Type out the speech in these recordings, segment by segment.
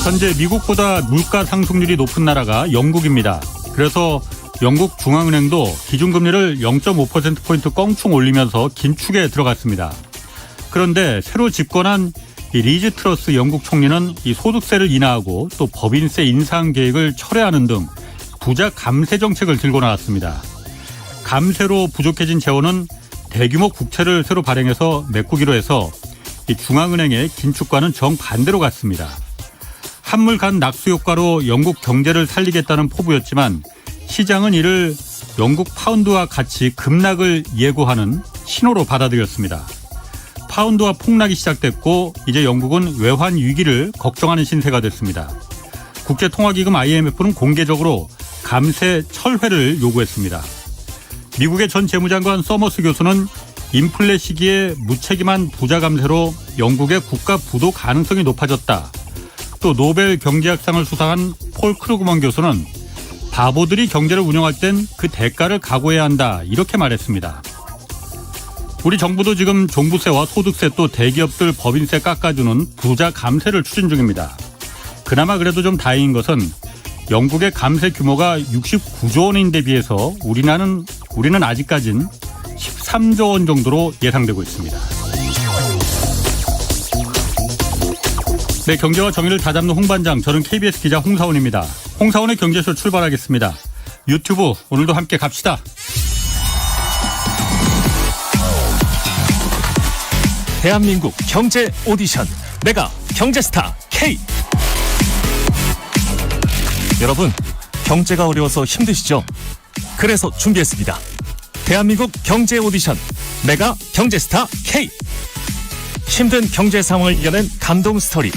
현재 미국보다 물가 상승률이 높은 나라가 영국입니다. 그래서 영국 중앙은행도 기준금리를 0.5%포인트 껑충 올리면서 긴축에 들어갔습니다. 그런데 새로 집권한 리즈 트러스 영국 총리는 이 소득세를 인하하고 또 법인세 인상 계획을 철회하는 등 부자 감세 정책을 들고 나왔습니다. 감세로 부족해진 재원은 대규모 국채를 새로 발행해서 메꾸기로 해서 이 중앙은행의 긴축과는 정반대로 갔습니다. 한물 간 낙수 효과로 영국 경제를 살리겠다는 포부였지만 시장은 이를 영국 파운드와 같이 급락을 예고하는 신호로 받아들였습니다. 파운드와 폭락이 시작됐고 이제 영국은 외환 위기를 걱정하는 신세가 됐습니다. 국제통화기금 IMF는 공개적으로 감세 철회를 요구했습니다. 미국의 전 재무장관 서머스 교수는 인플레 시기에 무책임한 부자 감세로 영국의 국가 부도 가능성이 높아졌다. 또 노벨 경제학상을 수상한 폴 크루그먼 교수는 바보들이 경제를 운영할 땐 그 대가를 각오해야 한다. 이렇게 말했습니다. 우리 정부도 지금 종부세와 소득세 또 대기업들 법인세 깎아주는 부자 감세를 추진 중입니다. 그나마 그래도 좀 다행인 것은 영국의 감세 규모가 69조 원인데 비해서 우리는 아직까진 13조 원 정도로 예상되고 있습니다. 네, 경제와 정의를 다잡는 홍반장, 저는 KBS 기자 홍사원입니다. 홍사원의 경제쇼 출발하겠습니다. 유튜브 오늘도 함께 갑시다. 대한민국 경제 오디션 메가 경제스타 K. 여러분, 경제가 어려워서 힘드시죠? 그래서 준비했습니다. 대한민국 경제 오디션 메가 경제스타 K. 힘든 경제 상황을 이겨낸 감동 스토리,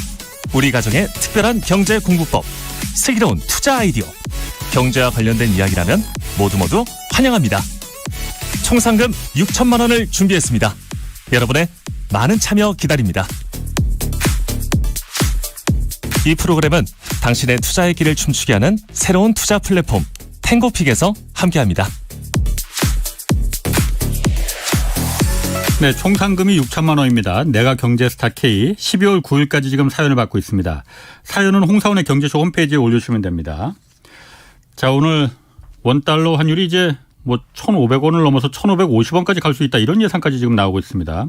우리 가정의 특별한 경제 공부법, 슬기로운 투자 아이디어, 경제와 관련된 이야기라면 모두 환영합니다. 총 상금 6천만 원을 준비했습니다. 여러분의 많은 참여 기다립니다. 이 프로그램은 당신의 투자의 길을 춤추게 하는 새로운 투자 플랫폼 탱고픽에서 함께합니다. 네, 총 상금이 6천만 원입니다. 내가 경제스타 K 12월 9일까지 지금 사연을 받고 있습니다. 사연은 홍사원의 경제쇼 홈페이지에 올려주시면 됩니다. 자, 오늘 원달러 환율이 이제 1,500원을 넘어서 1,550원까지 갈 수 있다, 이런 예상까지 지금 나오고 있습니다.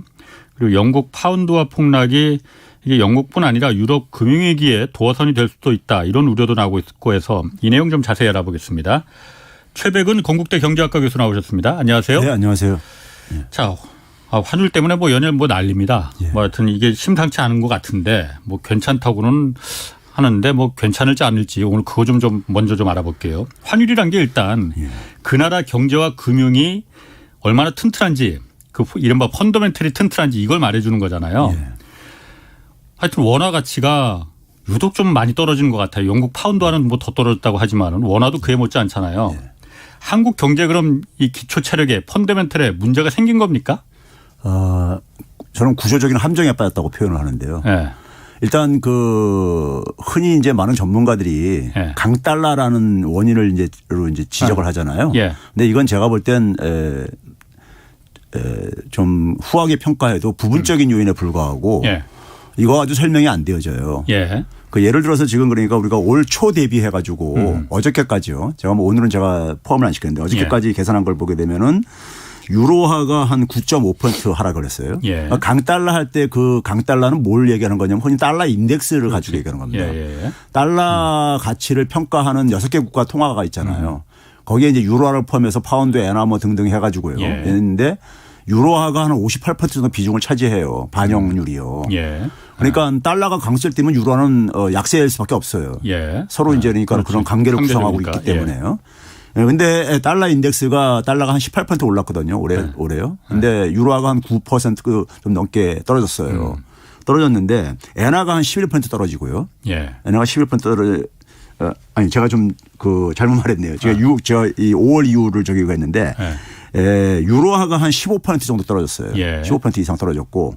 그리고 영국 파운드와 폭락이 이게 영국뿐 아니라 유럽 금융위기에 도화선이 될 수도 있다, 이런 우려도 나오고 있고 해서 이 내용 좀 자세히 알아보겠습니다. 최백은 건국대 경제학과 교수 나오셨습니다. 안녕하세요. 네, 안녕하세요. 네. 자, 환율 때문에 연일 난립니다. 예. 하여튼 이게 심상치 않은 것 같은데 괜찮다고는 하는데 괜찮을지 않을지 오늘 그거 좀 먼저 알아볼게요. 환율이란 게 일단 그 나라 경제와 금융이 얼마나 튼튼한지, 그 이른바 펀더멘털이 튼튼한지 이걸 말해주는 거잖아요. 예. 하여튼 원화 가치가 유독 좀 많이 떨어지는 것 같아요. 영국 파운드와는 더 떨어졌다고 하지만 원화도 그에 못지 않잖아요. 예. 한국 경제 그럼 이 기초 체력에 펀더멘털에 문제가 생긴 겁니까? 저는 구조적인 함정에 빠졌다고 표현을 하는데요. 네. 일단 흔히 이제 많은 전문가들이 네. 강달러라는 원인을 이제 지적을 하잖아요. 예. 근데 이건 제가 볼 땐 좀 후하게 평가해도 부분적인 요인에 불과하고 예. 이거 아주 설명이 안 되어져요. 예. 예를 들어서 지금 그러니까 우리가 올 초 대비해 가지고 어저께까지요. 오늘은 제가 포함을 안 시켰는데 어저께까지 계산한 걸 보게 되면은 유로화가 한 9.5% 하락을 했어요. 예. 강달러 할 때 그 강달러는 뭘 얘기하는 거냐면 흔히 달러 인덱스를 가지고 얘기하는 겁니다. 예. 달러 가치를 평가하는 6개 국가 통화가 있잖아요. 거기에 이제 유로화를 포함해서 파운드, 엔화 등등 해가지고요. 예. 했는데 유로화가 한 58% 정도 비중을 차지해요. 반영률이요. 예. 그러니까 달러가 강세일 때면 유로화는 약세일 수밖에 없어요. 예. 서로 이제 그러니까 그렇지. 그런 관계를 구성하고 상대적이니까. 있기 때문에요. 그런데 달러 인덱스가 달러가 한 18% 올랐거든요. 올해요. 그런데 유로화가 한 9% 좀 넘게 떨어졌어요. 떨어졌는데 엔화가 한 11% 떨어지고요. 예. 엔화가 11% 아니 제가 좀 잘못 말했네요. 제가 이 5월 이후를 저기가 했는데 유로화가 한 15% 정도 떨어졌어요. 예. 15% 이상 떨어졌고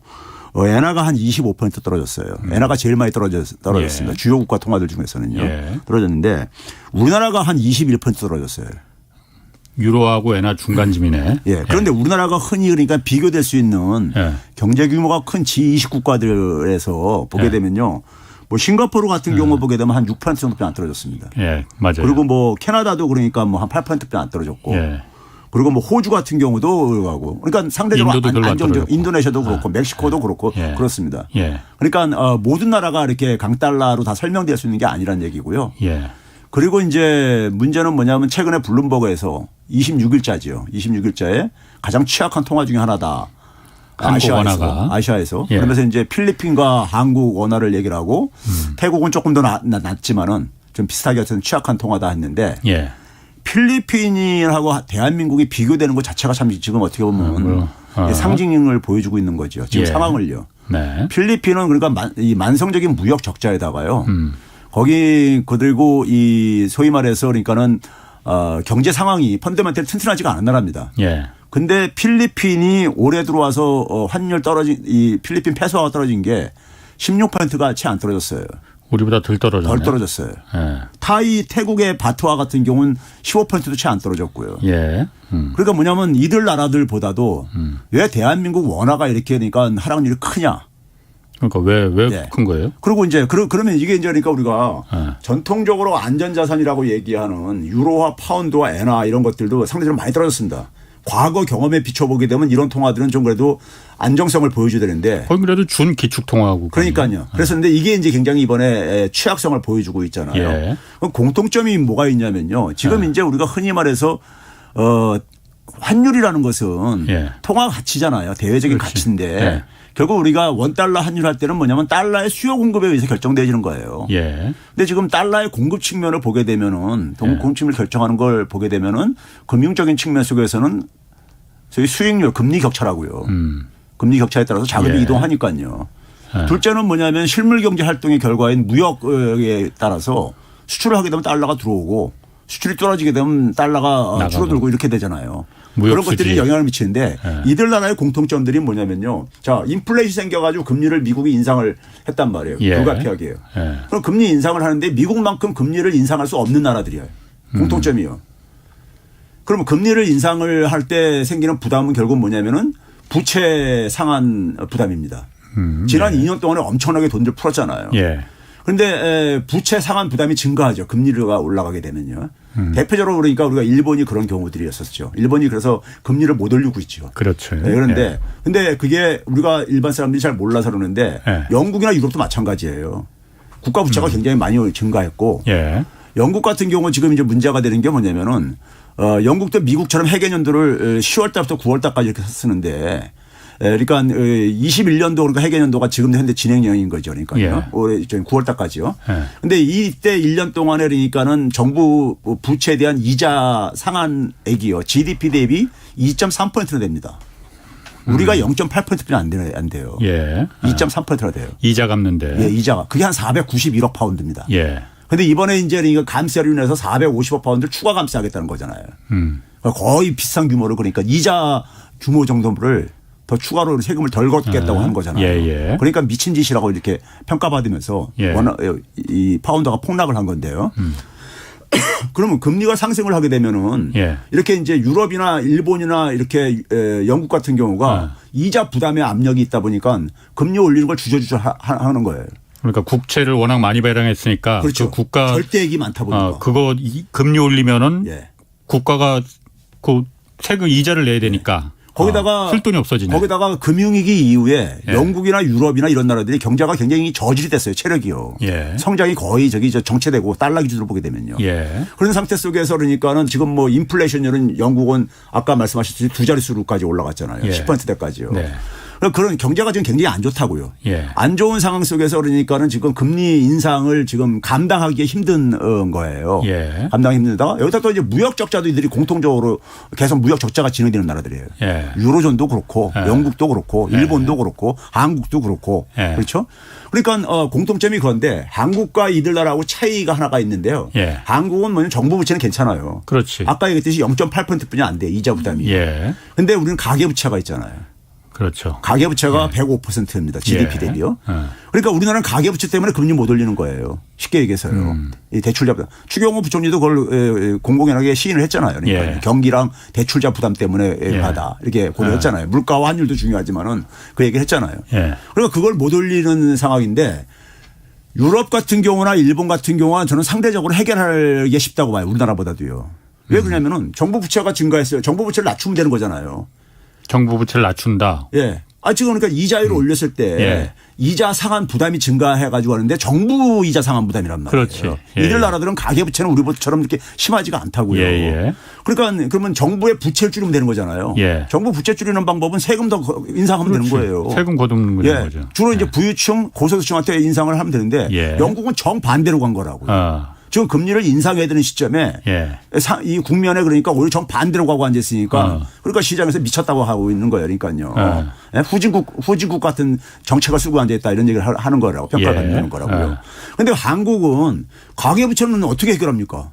엔화가 한 25% 떨어졌어요. 엔화가 제일 많이 떨어졌습니다. 예. 주요 국가 통화들 중에서는요. 예. 떨어졌는데 우리나라가 한 21% 떨어졌어요. 유로하고 엔화 중간쯤이네. 예. 그런데 우리나라가 흔히 그러니까 비교될 수 있는 예. 경제 규모가 큰 G20 국가들에서 보게 예. 되면요. 뭐 싱가포르 같은 경우 보게 되면 한 6% 정도밖에 안 떨어졌습니다. 예, 맞아요. 그리고 뭐 캐나다도 그러니까 뭐 한 8%밖에 안 떨어졌고. 예. 그리고 뭐 호주 같은 경우도 가고. 그러니까 상대적으로 인도도 별로 안 안정적. 떨어졌고. 인도네시아도 그렇고 멕시코도 그렇고 예. 그렇습니다. 예. 그러니까 모든 나라가 이렇게 강달러로 다 설명될 수 있는 게 아니란 얘기고요. 예. 그리고 이제 문제는 뭐냐면 최근에 블룸버그에서 26일자지요. 26일자에 가장 취약한 통화 중에 하나다. 한국 원화가. 아시아에서. 예. 그러면서 이제 필리핀과 한국 원화를 얘기를 하고 태국은 조금 더 낮지만은 좀 비슷하게 어떤 취약한 통화다 했는데 예. 필리핀하고 대한민국이 비교되는 것 자체가 참 지금 어떻게 보면 상징을 보여주고 있는 거죠. 지금 예. 상황을요. 네. 필리핀은 그러니까 이 만성적인 무역 적자에다가요. 거기 그리고 이 소위 말해서 그러니까는 경제 상황이 펀더멘털 튼튼하지가 않은 나라입니다. 예. 근데 필리핀이 올해 들어와서 환율 이 필리핀 페소가 떨어진 게 16%가 채 안 떨어졌어요. 우리보다 덜 떨어졌네. 덜 떨어졌어요. 예. 타이, 태국의 바트와 같은 경우는 15%도 채 안 떨어졌고요. 예. 그러니까 뭐냐면 이들 나라들보다도 왜 대한민국 원화가 이렇게 그러니까 하락률이 크냐. 그러니까 왜 네. 큰 거예요? 그리고 이제 그러면 이게 이제 그러니까 우리가 네. 전통적으로 안전자산이라고 얘기하는 유로화 파운드와 엔화 이런 것들도 상대적으로 많이 떨어졌습니다. 과거 경험에 비춰보게 되면 이런 통화들은 좀 그래도 안정성을 보여줘야 되는데. 거기 그래도 준 기축통화하고. 그러니까요. 그래서 근데 이게 이제 굉장히 이번에 취약성을 보여주고 있잖아요. 예. 그럼 공통점이 뭐가 있냐면요. 지금 이제 우리가 흔히 말해서 환율이라는 것은 예. 통화 가치잖아요. 대외적인 그렇지. 가치인데 예. 결국 우리가 원달러 환율할 때는 뭐냐면 달러의 수요 공급에 의해서 결정되어지는 거예요. 예. 근데 지금 달러의 공급 측면을 보게 되면은 공급 측면을 결정하는 걸 보게 되면은 금융적인 측면 속에서는 저희 수익률 금리 격차라고요. 금리 격차에 따라서 자금이 예. 이동하니까요. 예. 둘째는 뭐냐면 실물 경제 활동의 결과인 무역에 따라서 수출을 하게 되면 달러가 들어오고 수출이 떨어지게 되면 달러가 나가고. 줄어들고 이렇게 되잖아요. 무역 그런 것들이 수지. 영향을 미치는데 예. 이들 나라의 공통점들이 뭐냐면요. 자, 인플레이션이 생겨가지고 금리를 미국이 인상을 했단 말이에요. 예. 불가피하게요. 예. 그럼 금리 인상을 하는데 미국만큼 금리를 인상할 수 없는 나라들이에요. 공통점이요. 그러면 금리를 인상을 할 때 생기는 부담은 결국 뭐냐면은 부채 상한 부담입니다. 지난 2년 동안에 엄청나게 돈들 풀었잖아요. 예. 그런데 부채 상한 부담이 증가하죠. 금리가 올라가게 되면요. 대표적으로 그러니까 우리가 일본이 그런 경우들이었었죠. 일본이 그래서 금리를 못 올리고 있죠. 그렇죠. 네, 그런데 예. 근데 그게 우리가 일반 사람들이 잘 몰라서 그러는데 예. 영국이나 유럽도 마찬가지예요. 국가 부채가 굉장히 많이 증가했고 예. 영국 같은 경우 지금 이제 문제가 되는 게 뭐냐면은 영국도 미국처럼 해계년도를 10월 달부터 9월 달까지 이렇게 쓰는데 그러니까 21년도 그러니까 해계년도가 지금 현재 진행형인 거죠. 그러니까요. 예. 올해 9월 달까지요. 예. 근데 이때 1년 동안에 그러니까는 정부 부채에 대한 이자 상한액이요. GDP 대비 2.3%나 됩니다. 우리가 0.8%는 안 돼요. 예. 2.3%나 돼요. 이자 갚는데. 예, 이자가. 그게 한 491억 파운드입니다. 예. 근데 이번에 이제 그러니까 감세로 인해서 450억 파운드를 추가 감세하겠다는 거잖아요. 거의 비슷한 규모로 그러니까 이자 규모 정도를 더 추가로 세금을 덜 걷겠다고 하는 거잖아요. 예, 예. 그러니까 미친 짓이라고 이렇게 평가받으면서 예. 이 파운드가 폭락을 한 건데요. 그러면 금리가 상승을 하게 되면은 예. 이렇게 이제 유럽이나 일본이나 이렇게 영국 같은 경우가 이자 부담의 압력이 있다 보니까 금리 올리는 걸 주저주저 하는 거예요. 그러니까 국채를 워낙 많이 발행했으니까 그렇죠. 그 국가 절대액이 많다 보니까. 그거 금리 올리면은 예. 국가가 그 세금 이자를 내야 되니까 거기다가 쓸 돈이 없어지네. 거기다가 금융위기 이후에 예. 영국이나 유럽이나 이런 나라들이 경제가 굉장히 저질이 됐어요. 체력이요. 예. 성장이 거의 정체되고 달러 기준으로 보게 되면요. 예. 그런 상태 속에서 그러니까는 지금 뭐 인플레이션율은 영국은 아까 말씀하셨듯이 두 자릿수로까지 올라갔잖아요. 예. 10%대까지요. 네. 그런 경제가 지금 굉장히 안 좋다고요. 예. 안 좋은 상황 속에서 그러니까는 지금 금리 인상을 지금 감당하기 힘든 거예요. 예. 감당하기 힘들다. 여기다 또 이제 무역 적자도 이들이 공통적으로 계속 무역 적자가 진행되는 나라들이에요. 예. 유로존도 그렇고 예. 영국도 그렇고 예. 일본도 그렇고 한국도 그렇고 예. 그렇죠. 그러니까 공통점이 그런데 한국과 이들 나라하고 차이가 하나가 있는데요. 예. 한국은 뭐냐면 정부 부채는 괜찮아요. 그렇지. 아까 얘기했듯이 0.8%뿐이 안 돼. 이자 부담이. 예. 근데 우리는 가계부채가 있잖아요. 그렇죠. 가계부채가 105%입니다. GDP 예. 대비요. 예. 그러니까 우리나라는 가계부채 때문에 금리 못 올리는 거예요. 쉽게 얘기해서요. 이 대출자 부담. 추경호 부총리도 그걸 공공연하게 시인을 했잖아요. 그러니까 예. 경기랑 대출자 부담 때문에 예. 하다. 이렇게 고려했잖아요. 물가와 환율도 중요하지만은 그 얘기를 했잖아요. 예. 그러니까 그걸 못 올리는 상황인데 유럽 같은 경우나 일본 같은 경우는 저는 상대적으로 해결하기 쉽다고 봐요. 우리나라보다도요. 왜 그러냐면은 정부 부채가 증가했어요. 정부 부채를 낮추면 되는 거잖아요. 정부 부채를 낮춘다. 예. 지금 그러니까 이자율을 올렸을 때 예. 이자 상환 부담이 증가해가지고 하는데 정부 이자 상환 부담이란 말이에요. 그렇지. 예. 이들 나라들은 가계부채는 우리처럼 이렇게 심하지가 않다고요. 예. 그러니까 그러면 정부의 부채를 줄이면 되는 거잖아요. 예. 정부 부채 줄이는 방법은 세금 더 인상하면 그렇지. 되는 거예요. 세금 거두는 예. 거죠. 주로 이제 부유층 고소득층한테 인상을 하면 되는데 예. 영국은 정반대로 간 거라고요. 지금 금리를 인상해야 되는 시점에 예. 이 국면에 그러니까 오히려 정반대로 가고 앉아있으니까 그러니까 시장에서 미쳤다고 하고 있는 거예요. 그러니까요. 예. 후진국 같은 정책을 쓰고 앉아있다 이런 얘기를 하는 거라고 평가를 받는 거라고요. 그런데 한국은 가계부채는 어떻게 해결합니까?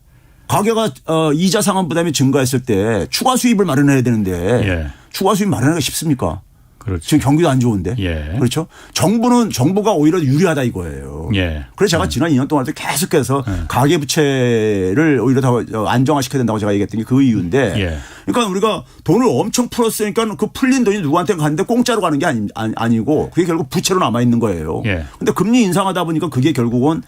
가계가 이자 상환 부담이 증가했을 때 추가 수입을 마련해야 되는데 추가 수입 마련하기가 쉽습니까? 그렇죠. 지금 경기도 안 좋은데. 예. 그렇죠. 정부가 오히려 유리하다 이거예요. 예. 그래서 제가 지난 2년 동안 계속해서 가계부채를 오히려 더 안정화시켜야 된다고 제가 얘기했던 게 그 이유인데. 예. 그러니까 우리가 돈을 엄청 풀었으니까 그 풀린 돈이 누구한테 갔는데 공짜로 가는 게 아니고 그게 결국 부채로 남아 있는 거예요. 예. 근데 금리 인상하다 보니까 그게 결국은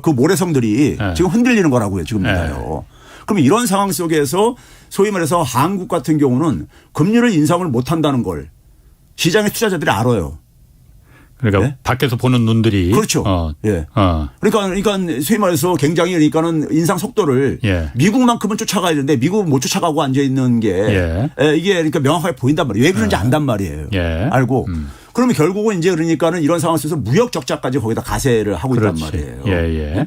그 모래성들이 지금 흔들리는 거라고요. 지금요. 그럼 이런 상황 속에서 소위 말해서 한국 같은 경우는 금리를 인상을 못 한다는 걸 시장의 투자자들이 알아요. 그러니까 네? 밖에서 보는 눈들이 그렇죠. 예. 그러니까 소위 말해서 굉장히 그러니까는 인상 속도를 미국만큼은 쫓아가야 되는데 미국은 못 쫓아가고 앉아 있는 게 이게 그러니까 명확하게 보인단 말이에요. 왜 그런지 안단 말이에요. 알고. 그러면 결국은 이제 그러니까는 이런 상황 속에서 무역 적자까지 거기다 가세를 하고 있단 말이에요.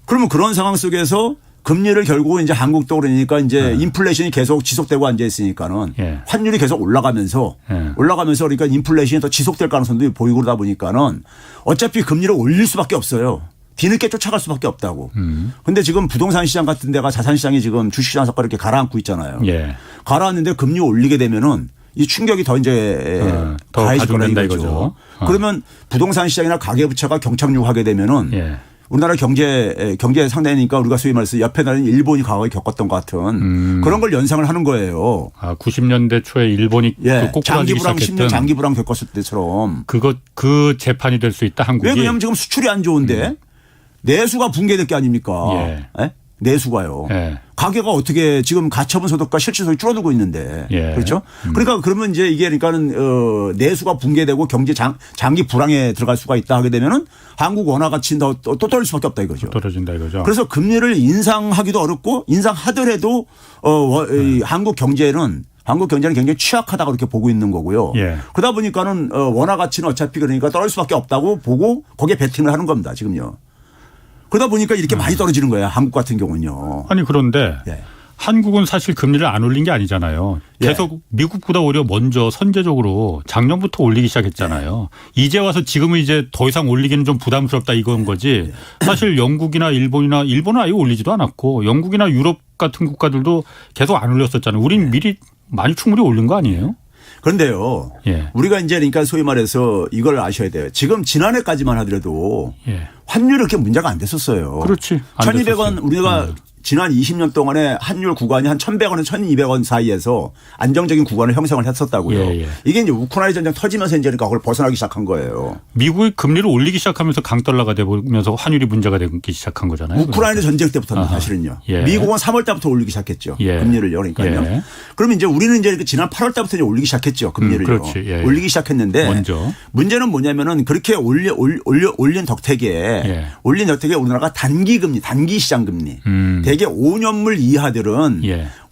그러면 그런 상황 속에서 금리를 결국은 이제 한국도 그러니까 이제 인플레이션이 계속 지속되고 앉아 있으니까는 환율이 계속 올라가면서 그러니까 인플레이션이 더 지속될 가능성도 보이고 그러다 보니까는 어차피 금리를 올릴 수밖에 없어요. 뒤늦게 쫓아갈 수밖에 없다고. 근데 지금 부동산 시장 같은 데가 자산 시장이 지금 주식시장 석가 이렇게 가라앉고 있잖아요. 가라앉는데 금리 올리게 되면은 이 충격이 더 이제 더 가해질 거라는 가중된다 거죠. 이거죠. 그러면 부동산 시장이나 가계부채가 경착륙하게 되면은 우리나라 경제 상태니까 우리가 소위 말해서 옆에 나라는 일본이 과거에 겪었던 것 같은 그런 걸 연상을 하는 거예요. 90년대 초에 일본이 장기 불황 10년 장기 불황 겪었을 때처럼 그 재판이 될 수 있다 한국이. 왜 그러냐면 지금 수출이 안 좋은데 내수가 붕괴될 게 아닙니까? 내수가요. 가계가 어떻게 지금 가처분 소득과 실질 소득이 줄어들고 있는데 그렇죠? 그러니까 그러면 이제 이게 그러니까는 내수가 붕괴되고 경제 장기 불황에 들어갈 수가 있다 하게 되면은 한국 원화 가치는 또 떨어질 수밖에 없다 이거죠. 떨어진다 이거죠. 그래서 금리를 인상하기도 어렵고 인상하더라도 한국 경제는 굉장히 취약하다고 그렇게 보고 있는 거고요. 그러다 보니까는 원화 가치는 어차피 그러니까 떨어질 수밖에 없다고 보고 거기에 베팅을 하는 겁니다. 지금요. 그러다 보니까 이렇게 많이 떨어지는 거예요. 한국 같은 경우는요. 아니 그런데 한국은 사실 금리를 안 올린 게 아니잖아요. 계속 미국보다 오히려 먼저 선제적으로 작년부터 올리기 시작했잖아요. 이제 와서 지금은 이제 더 이상 올리기는 좀 부담스럽다 이건 거지. 사실 영국이나 일본은 아예 올리지도 않았고 영국이나 유럽 같은 국가들도 계속 안 올렸었잖아요. 우린 미리 많이 충분히 올린 거 아니에요? 그런데요. 우리가 이제 그러니까 소위 말해서 이걸 아셔야 돼요. 지금 지난해까지만 하더라도 환율이 그렇게 문제가 안 됐었어요. 그렇지. 1,200원 우리가 지난 20년 동안에 환율 구간이 한 1,100원에서 1,200원 사이에서 안정적인 구간을 형성을 했었다고요. 이게 이제 우크라이나 전쟁 터지면서 이제 그러니까 그걸 벗어나기 시작한 거예요. 미국이 금리를 올리기 시작하면서 강달러가 되면서 환율이 문제가 되기 시작한 거잖아요. 우크라이나 전쟁 때부터는 사실은요. 미국은 3월 달부터 올리기 시작했죠. 금리를요. 그러니까요. 그러면 이제 우리는 이제 지난 8월 달부터 이제 올리기 시작했죠. 금리를요. 올리기 시작했는데 먼저. 문제는 뭐냐면은 그렇게 올린 덕택에 우리나라가 단기 시장 금리 대개 5년물 이하들은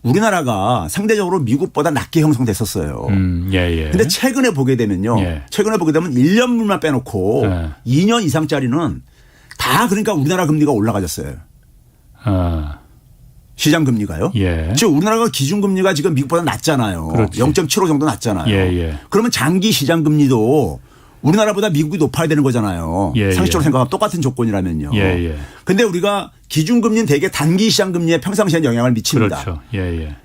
우리나라가 상대적으로 미국보다 낮게 형성됐었어요. 그런데 최근에 보게 되면요. 1년물만 빼놓고 2년 이상짜리는 다 그러니까 우리나라 금리가 올라가졌어요. 시장 금리가요. 즉 우리나라가 기준 금리가 지금 미국보다 낮잖아요. 0.75 정도 낮잖아요. 그러면 장기 시장 금리도 우리나라보다 미국이 높아야 되는 거잖아요. 상식적으로 생각하면 똑같은 조건이라면요. 그런데 우리가 기준금리는 대개 단기 시장금리에 평상시에 영향을 미칩니다.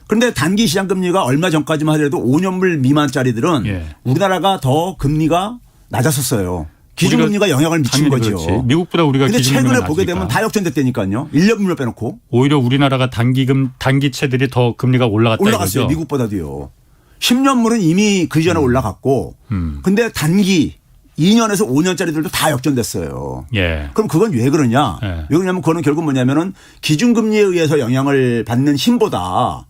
그런데 단기 시장금리가 얼마 전까지만 하더라도 5년물 미만짜리들은 우리나라가 더 금리가 낮았었어요. 기준금리가 영향을 미친 거죠. 그렇지. 미국보다 우리가 그런데 기준금리가 최근에 보게 되면 다 역전됐다니까요. 1년물로 빼놓고. 오히려 우리나라가 단기채들이 더 금리가 올라갔어요. 미국보다도요. 10년물은 이미 그 전에 올라갔고 근데 단기 2년에서 5년짜리들도 다 역전됐어요. 예. 그럼 그건 왜 그러냐? 예. 왜 그러냐면 그거는 결국 뭐냐면은 기준금리에 의해서 영향을 받는 힘보다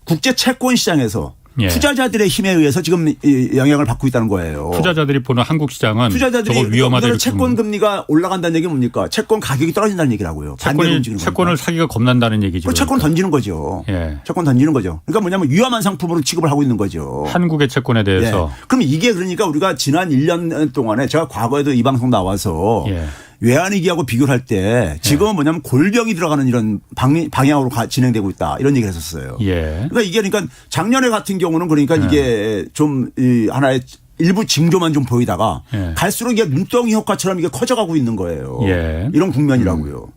국제 채권 시장에서 예. 투자자들의 힘에 의해서 지금 이 영향을 받고 있다는 거예요. 투자자들이 보는 한국 시장은 투자자들이 저거 위험하다 우리나라 이렇게 채권 금리가 올라간다는 얘기는 뭡니까? 채권 가격이 떨어진다는 얘기라고요. 반대로 움직이는 채권을 겁니다. 사기가 겁난다는 얘기죠. 그 채권 던지는 거죠. 예. 채권 던지는 거죠. 그러니까 뭐냐면 위험한 상품으로 취급을 하고 있는 거죠. 한국의 채권에 대해서. 예. 그럼 이게 그러니까 우리가 지난 1년 동안에 제가 과거에도 이 방송 나와서 예. 외환위기하고 비교를 할 때 지금은 뭐냐면 골병이 들어가는 이런 방향으로 진행되고 있다 이런 얘기를 했었어요. 예. 그러니까 이게 그러니까 작년에 같은 경우는 그러니까 이게 좀 이 하나의 일부 징조만 좀 보이다가 예. 갈수록 이게 눈덩이 효과처럼 이게 커져가고 있는 거예요. 예. 이런 국면이라고요.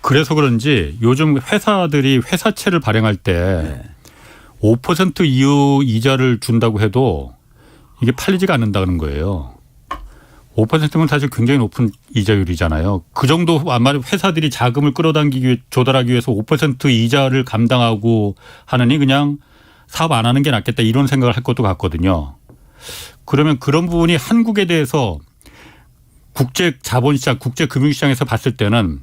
그래서 그런지 요즘 회사들이 회사채를 발행할 때 5% 이후 이자를 준다고 해도 이게 팔리지가 않는다는 거예요. 5%면 사실 굉장히 높은 이자율이잖아요. 그 정도 아마 회사들이 자금을 끌어당기기 위해 조달하기 위해서 5% 이자를 감당하고 하느니 그냥 사업 안 하는 게 낫겠다 이런 생각을 할 것도 같거든요. 그러면 그런 부분이 한국에 대해서 국제 자본시장, 국제 금융시장에서 봤을 때는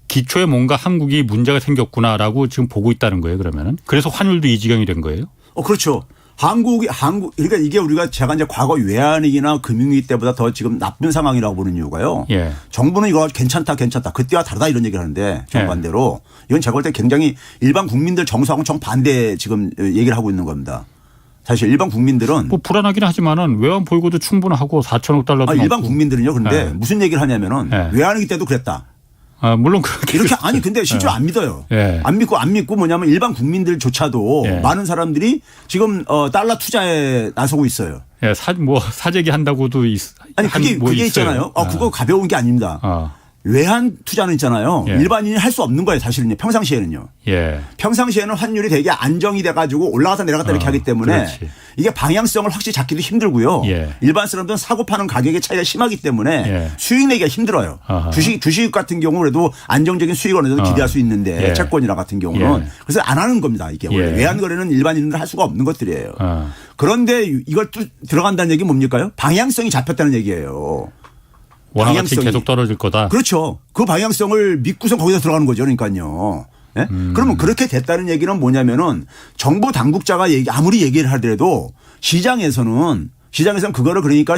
기초에 뭔가 한국이 문제가 생겼구나라고 지금 보고 있다는 거예요. 그러면은 그래서 환율도 이 지경이 된 거예요. 그렇죠. 그러니까 이게 우리가 제가 이제 과거 외환위기나 금융위기 때보다 더 지금 나쁜 상황이라고 보는 이유가요. 예. 정부는 이거 괜찮다. 그때와 다르다 이런 얘기를 하는데 정반대로 이건 제가 볼 때 굉장히 일반 국민들 정서하고는 정반대 지금 얘기를 하고 있는 겁니다. 사실 일반 국민들은 뭐 불안하긴 하지만은 외환 보유고도 충분하고 4천억 달러도 일반 넘고. 국민들은요. 그런데 무슨 얘기를 하냐면은 예. 외환위기 때도 그랬다. 물론 그렇게 이렇게 아니 근데 실제로 안 믿어요. 예. 안 믿고 뭐냐면 일반 국민들조차도 예. 많은 사람들이 지금 달러 투자에 나서고 있어요. 예, 사재기 한다고도 아니 그게 있잖아요. 그거 가벼운 게 아닙니다. 외환 투자는 있잖아요. 예. 일반인이 할 수 없는 거예요. 사실은요. 평상시에는요. 예. 평상시에는 환율이 되게 안정이 돼가지고 올라갔다 내려갔다 이렇게 하기 때문에 그렇지. 이게 방향성을 확실히 잡기도 힘들고요. 예. 일반 사람들은 사고 파는 가격의 차이가 심하기 때문에 예. 수익 내기가 힘들어요. 아하. 주식 같은 경우 그래도 안정적인 수익을 어느 정도 기대할 수 있는데 예. 채권이나 같은 경우는 예. 그래서 안 하는 겁니다. 이게 원래 예. 외환 거래는 일반인들 할 수가 없는 것들이에요. 아. 그런데 이걸 또 들어간다는 얘기 뭡니까요? 방향성이 잡혔다는 얘기예요. 원화가치 계속 떨어질 거다. 그렇죠. 그 방향성을 믿고서 거기서 들어가는 거죠. 그러니까요. 예? 그러면 그렇게 됐다는 얘기는 뭐냐면은 정부 당국자가 아무리 얘기를 하더라도 시장에서는 그거를 그러니까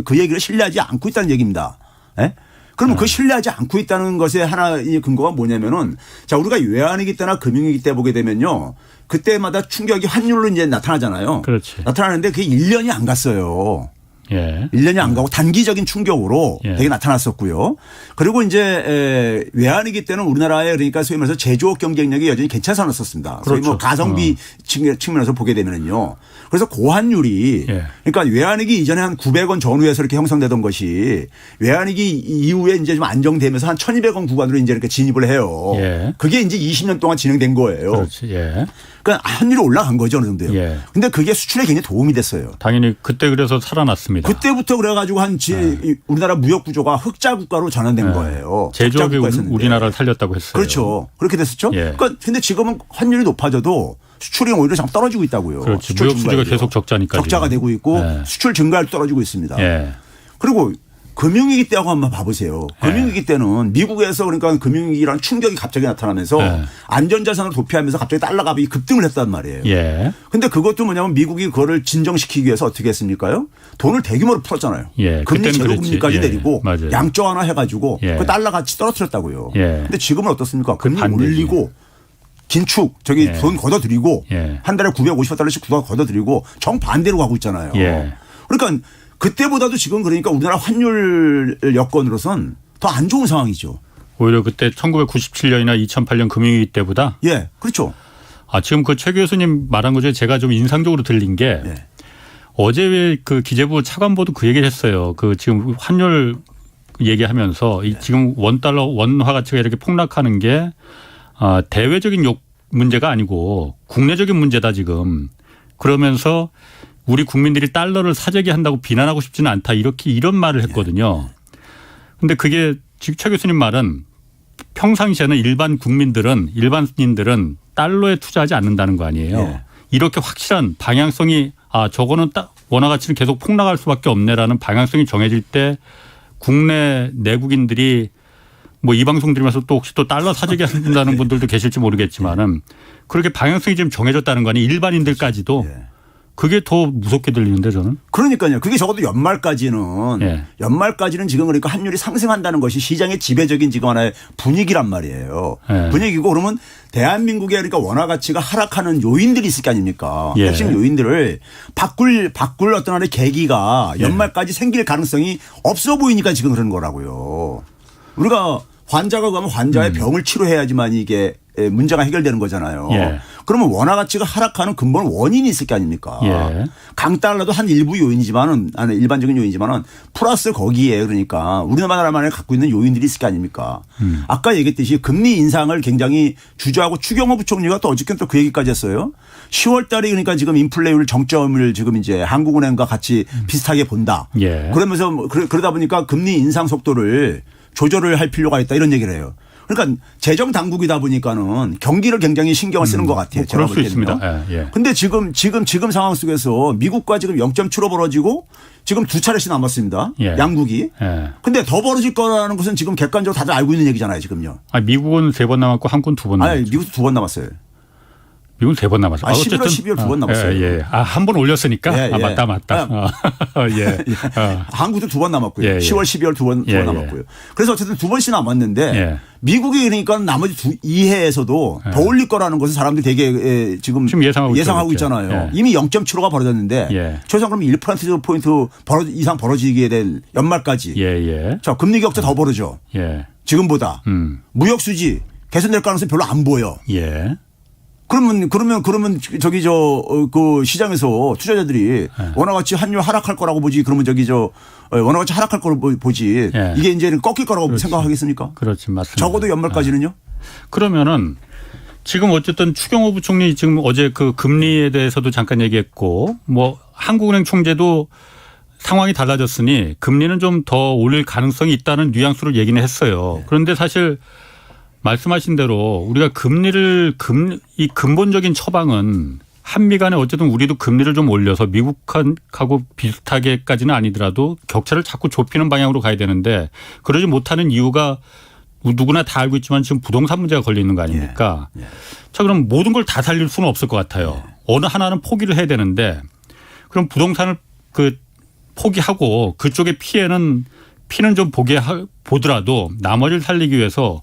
그 얘기를 신뢰하지 않고 있다는 얘기입니다. 예? 그러면 그 신뢰하지 않고 있다는 것의 하나의 근거가 뭐냐면은 자, 우리가 외환위기 때나 금융위기 때 보게 되면요. 그때마다 충격이 환율로 이제 나타나잖아요. 그렇지. 나타나는데 그게 1년이 안 갔어요. 예. 1년이 안 가고 단기적인 충격으로 예. 되게 나타났었고요. 그리고 이제 외환위기 때는 우리나라의 그러니까 소위 말해서 제조업 경쟁력이 여전히 괜찮았었습니다. 소위 뭐 그렇죠. 가성비 측면에서 보게 되면은요. 그래서 고환율이 예. 그러니까 외환위기 이전에 한 900원 전후에서 이렇게 형성되던 것이 외환위기 이후에 이제 좀 안정되면서 한 1200원 구간으로 이제 이렇게 진입을 해요. 예. 그게 이제 20년 동안 진행된 거예요. 그렇지. 예. 그러니까 환율이 올라간 거죠. 어느 정도요. 예. 근데 그게 수출에 굉장히 도움이 됐어요. 당연히 그때 그래서 살아났습니다. 그때부터 그래가지고 우리나라 무역 구조가 흑자 국가로 전환된 거예요. 제조업이 흑자 국가였었는데. 우리나라를 살렸다고 했어요. 그렇죠. 그렇게 됐었죠. 예. 그러니까 근데 지금은 환율이 높아져도 수출이 오히려 좀 떨어지고 있다고요. 그렇지. 수출 무역 수지가 증가율이요. 계속 적자니까. 적자가 되고 있고 예. 수출 증가율 떨어지고 있습니다. 예. 그리고 금융위기 때하고 한번 봐보세요. 금융위기 때는 미국에서 그러니까 금융위기라는 충격이 갑자기 나타나면서 예. 안전자산을 도피하면서 갑자기 달러 값이 급등을 했단 말이에요. 예. 근데 그것도 뭐냐면 미국이 그거를 진정시키기 위해서 어떻게 했습니까요? 돈을 대규모로 풀었잖아요. 예. 금리 그때는 제로 금리까지 그랬지. 예. 내리고 맞아요. 양적 완화 해가지고 예. 그 달러 가치 떨어뜨렸다고요. 예. 근데 지금은 어떻습니까? 금리 반대지. 올리고 긴축 예. 돈 걷어들이고 예. 한 달에 950달러씩 걷어들이고 정반대로 가고 있잖아요. 예. 그러니까 그때보다도 지금 그러니까 우리나라 환율 여건으로선 더 안 좋은 상황이죠. 오히려 그때 1997년이나 2008년 금융위기 때보다 예, 그렇죠. 지금 그 최 교수님 말한 것 중에 제가 좀 인상적으로 들린 게 예. 어제 그 기재부 차관보도 그 얘기를 했어요. 그 지금 환율 얘기하면서 이 지금 원달러 원화 가치가 이렇게 폭락하는 게 대외적인 문제가 아니고 국내적인 문제다 지금. 그러면서 우리 국민들이 달러를 사재기 한다고 비난하고 싶지는 않다 이런 말을 했거든요. 근데 그게 지금 최 교수님 말은 평상시에는 일반인들은 달러에 투자하지 않는다는 거 아니에요. 예. 이렇게 확실한 방향성이 저거는 딱 원화 가치는 계속 폭락할 수밖에 없네라는 방향성이 정해질 때 국내 내국인들이 뭐 이 방송 들으면서 또 혹시 또 달러 사재기 한다는 분들도 계실지 모르겠지만은 그렇게 방향성이 좀 정해졌다는 거 아니에요. 일반인들까지도. 예. 그게 더 무섭게 들리는데 저는. 그러니까요. 그게 적어도 연말까지는 예. 연말까지는 지금 그러니까 환율이 상승한다는 것이 시장의 지배적인 지금 하나의 분위기란 말이에요. 예. 분위기고 그러면 대한민국의 그러니까 원화 가치가 하락하는 요인들이 있을 게 아닙니까? 예. 핵심 요인들을 바꿀 어떤 하나의 계기가 연말까지 생길 가능성이 없어 보이니까 지금 그런 거라고요. 우리가 환자가 가면 환자의 병을 치료해야지만 이게 문제가 해결되는 거잖아요. 예. 그러면 원화 가치가 하락하는 근본 원인이 있을 게 아닙니까? 예. 강달러도 한 일부 요인이지만은 일반적인 요인이지만은 플러스 거기에 그러니까 우리나라만에 갖고 있는 요인들이 있을 게 아닙니까? 아까 얘기했듯이 금리 인상을 굉장히 주저하고 추경호 부총리가 또 어저께 또 그 얘기까지 했어요. 10월 달에 그러니까 지금 인플레이율 정점을 지금 이제 한국은행과 같이 비슷하게 본다. 예. 그러면서 그러다 보니까 금리 인상 속도를 조절을 할 필요가 있다 이런 얘기를 해요. 그러니까 재정 당국이다 보니까는 경기를 굉장히 신경을 쓰는 것 같아요. 뭐 그럴 수 있습니다. 예. 그런데 지금 상황 속에서 미국과 지금 0.75 벌어지고 지금 두 차례씩 남았습니다. 예. 양국이. 예. 근데 더 벌어질 거라는 것은 지금 객관적으로 다들 알고 있는 얘기잖아요. 지금요. 미국은 3번 남았고 한국은 2번 남았죠. 아니, 미국도 2번 남았어요. 미국은 3번 남았어요. 11월, 12월 2번 남았어요. 예. 한 번 올렸으니까. 예, 예. 맞다. 예. 한국도 2번 남았고요. 예, 예. 10월, 12월 2번 예, 남았고요. 그래서 어쨌든 2번씩 남았는데 예. 미국이 그러니까 나머지 2해에서도 더 올릴 거라는 것을 사람들이 되게 지금 예상하고 있잖아요. 예. 이미 0.75가 벌어졌는데 예. 최소한 그럼 1%포인트 이상 벌어지게 될 연말까지. 예. 자, 금리 격차 더 벌어져. 예. 지금보다. 무역 수지 개선될 가능성이 별로 안 보여. 예. 그러면 저기 그 시장에서 투자자들이 원화 가치 환율 하락할 거라고 보지. 그러면 원화 가치 하락할 거라고 보지. 예. 이게 이제는 꺾일 거라고 그렇지. 생각하겠습니까? 그렇지, 맞습니다. 적어도 연말까지는요. 그러면은 지금 어쨌든 추경호 부총리 지금 어제 그 금리에 대해서도 잠깐 얘기했고 뭐 한국은행 총재도 상황이 달라졌으니 금리는 좀 더 올릴 가능성이 있다는 뉘앙스로 얘기는 했어요. 네. 그런데 사실 말씀하신 대로 우리가 이 근본적인 처방은 한미 간에 어쨌든 우리도 금리를 좀 올려서 미국하고 비슷하게까지는 아니더라도 격차를 자꾸 좁히는 방향으로 가야 되는데 그러지 못하는 이유가 누구나 다 알고 있지만 지금 부동산 문제가 걸려 있는 거 아닙니까? 예. 자, 그럼 모든 걸 다 살릴 수는 없을 것 같아요. 어느 하나는 포기를 해야 되는데 그럼 부동산을 포기하고 그쪽의 피는 좀 보더라도 나머지를 살리기 위해서